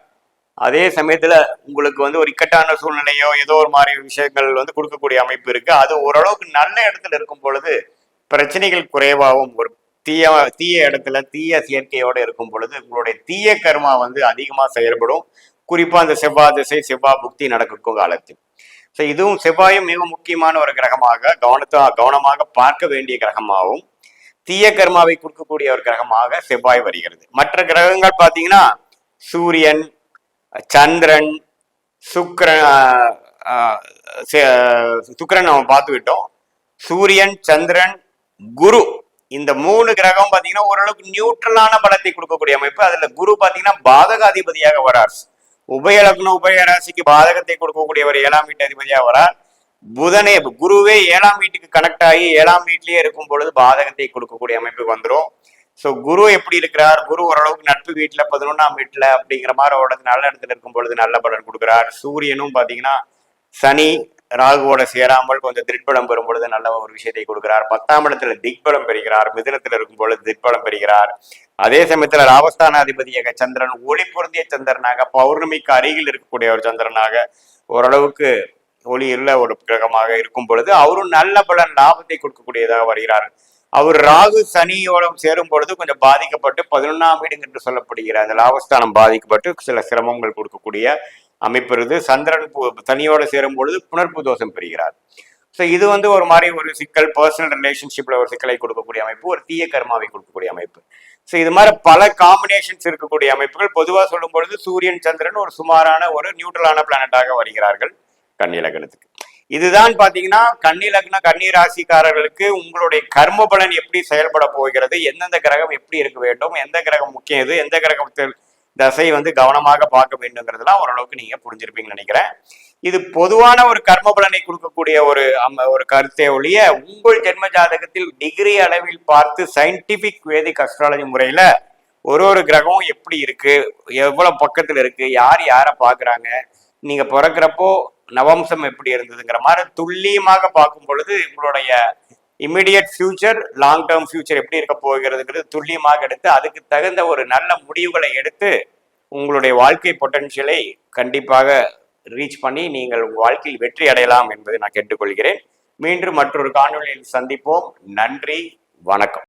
அதே சமயத்துல உங்களுக்கு வந்து ஒரு இக்கட்டான சூழ்நிலையோ ஏதோ ஒரு மாதிரி விஷயங்கள் வந்து கொடுக்கக்கூடிய அமைப்பு இருக்கு. அது ஓரளவுக்கு நல்ல இடத்துல இருக்கும் பொழுது பிரச்சனைகள் குறைவாகவும், ஒரு தீய இடத்துல தீய சேர்க்கையோட இருக்கும் பொழுது உங்களுடைய தீய கர்மா வந்து அதிகமா செயல்படும். குறிப்பா அந்த செவ்வாய் திசை செவ்வாய் புக்தி நடக்கும் காலத்தில். ஸோ இதுவும் செவ்வாயும் மிக முக்கியமான ஒரு கிரகமாக கவனமாக பார்க்க வேண்டிய கிரகமாகவும் தீய கர்மாவை கொடுக்கக்கூடிய ஒரு கிரகமாக செவ்வாய் வருகிறது. மற்ற கிரகங்கள் பார்த்தீங்கன்னா சூரியன் சந்திரன் சுக்கிரன் நம்ம பார்த்து விட்டோம். சூரியன் சந்திரன் குரு இந்த 3 கிரகம் பார்த்தீங்கன்னா ஓரளவுக்கு நியூட்ரலான பலத்தை கொடுக்கக்கூடிய அமைப்பு. அதுல குரு பார்த்தீங்கன்னா பாதகாதிபதியாக வரார். உபயலக்னம் உபயராசிக்கு பாதகத்தை கொடுக்கக்கூடியவர் 7ஆம் வீட்டு அதிபதியாக வரார். புதனே குருவே 7ஆம் வீட்டுக்கு கனெக்ட் ஆகி 7ஆம் வீட்லயே இருக்கும் பொழுது பாதகத்தை கொடுக்கக்கூடிய அமைப்பு வந்துடும். ஸோ குரு எப்படி இருக்கிறார்? குரு ஓரளவுக்கு நட்பு வீட்டுல 11ஆம் வீட்டுல அப்படிங்கிற மாதிரி நல்ல இடத்துல இருக்கும் பொழுது நல்ல பலன் கொடுக்குறார். சூரியனும் பாத்தீங்கன்னா சனி ராகுவோட சேராமல் கொஞ்சம் திக்பலம் பெறும் பொழுது நல்ல ஒரு விஷயத்தை கொடுக்கிறார். 10ஆம் இடத்துல திக்பலம் பெறுகிறார். மிதுனத்துல இருக்கும் பொழுது திக்பலம் பெறுகிறார். அதே சமயத்துல லாபஸ்தானாதிபதியாக சந்திரன் ஒளி பொருந்திய சந்திரனாக பௌர்ணமிக்கு அருகில் இருக்கக்கூடிய ஒரு சந்திரனாக ஓரளவுக்கு ஒளி உள்ள ஒரு கிரகமாக இருக்கும் பொழுது அவரும் நல்ல பலன் லாபத்தை கொடுக்கக்கூடியதாக வருகிறார். அவர் ராகு சனியோட சேரும் பொழுது கொஞ்சம் பாதிக்கப்பட்டு 11ஆம் வீடு என்று சொல்லப்படுகிற அந்த லாபஸ்தானம் பாதிக்கப்பட்டு சில சிரமங்கள் கொடுக்கக்கூடிய அமைப்பு இருந்து சந்திரன் சனியோட சேரும் பொழுது புனர்ப்பு தோஷம் பெறுகிறார். ஸோ ஸோ இது வந்து ஒரு மாதிரி ஒரு சிக்கல், பர்சனல் ரிலேஷன்ஷிப்ல ஒரு சிக்கலை கொடுக்கக்கூடிய அமைப்பு, ஒரு தீய கர்மாவை கொடுக்கக்கூடிய அமைப்பு. ஸோ இது மாதிரி பல காம்பினேஷன்ஸ் இருக்கக்கூடிய அமைப்புகள். பொதுவாக சொல்லும் பொழுது சூரியன் சந்திரன் ஒரு சுமாரான ஒரு நியூட்ரலான பிளானட்டாக வருகிறார்கள் கன்னி லக்னத்துக்கு. இதுதான் பாத்தீங்கன்னா கன்னி லக்னம் கன்னி ராசிக்காரர்களுக்கு உங்களுடைய கர்ம பலன் எப்படி செயல்பட போகிறது, எந்தெந்த கிரகம் எப்படி இருக்க வேண்டும், எந்த கிரகம் முக்கியம், எது எந்த கிரகத்தில் தசை வந்து கவனமாக பார்க்க வேண்டுங்கிறதுலாம் ஓரளவுக்கு நீங்க புரிஞ்சிருப்பீங்கன்னு நினைக்கிறேன். இது பொதுவான ஒரு கர்ம பலனை கொடுக்கக்கூடிய ஒரு கருத்தை ஒழிய உங்கள் ஜென்ம ஜாதகத்தில் டிகிரி அளவில் பார்த்து சயின்டிபிக் வேதிக் அஸ்ட்ராலஜி முறையில ஒரு கிரகம் எப்படி இருக்கு, எவ்வளவு பக்கத்துல இருக்கு, யார் யாரை பாக்குறாங்க, நீங்க பிறக்கிறப்போ நவம்சம் எப்படி இருந்ததுங்கிற மாதிரி துல்லியமாக பார்க்கும் பொழுது உங்களுடைய immediate future, long term future எப்படி இருக்க போகிறதுங்கிறது துல்லியமாக எடுத்து அதுக்கு தகுந்த ஒரு நல்ல முடிவுகளை எடுத்து உங்களுடைய வாழ்க்கை பொட்டன்ஷியலை கண்டிப்பாக ரீச் பண்ணி நீங்கள் உங்கள் வாழ்க்கையில் வெற்றி அடையலாம் என்பதை நான் கேட்டுக்கொள்கிறேன். மீண்டும் மற்றொரு காணொலியில் சந்திப்போம். நன்றி, வணக்கம்.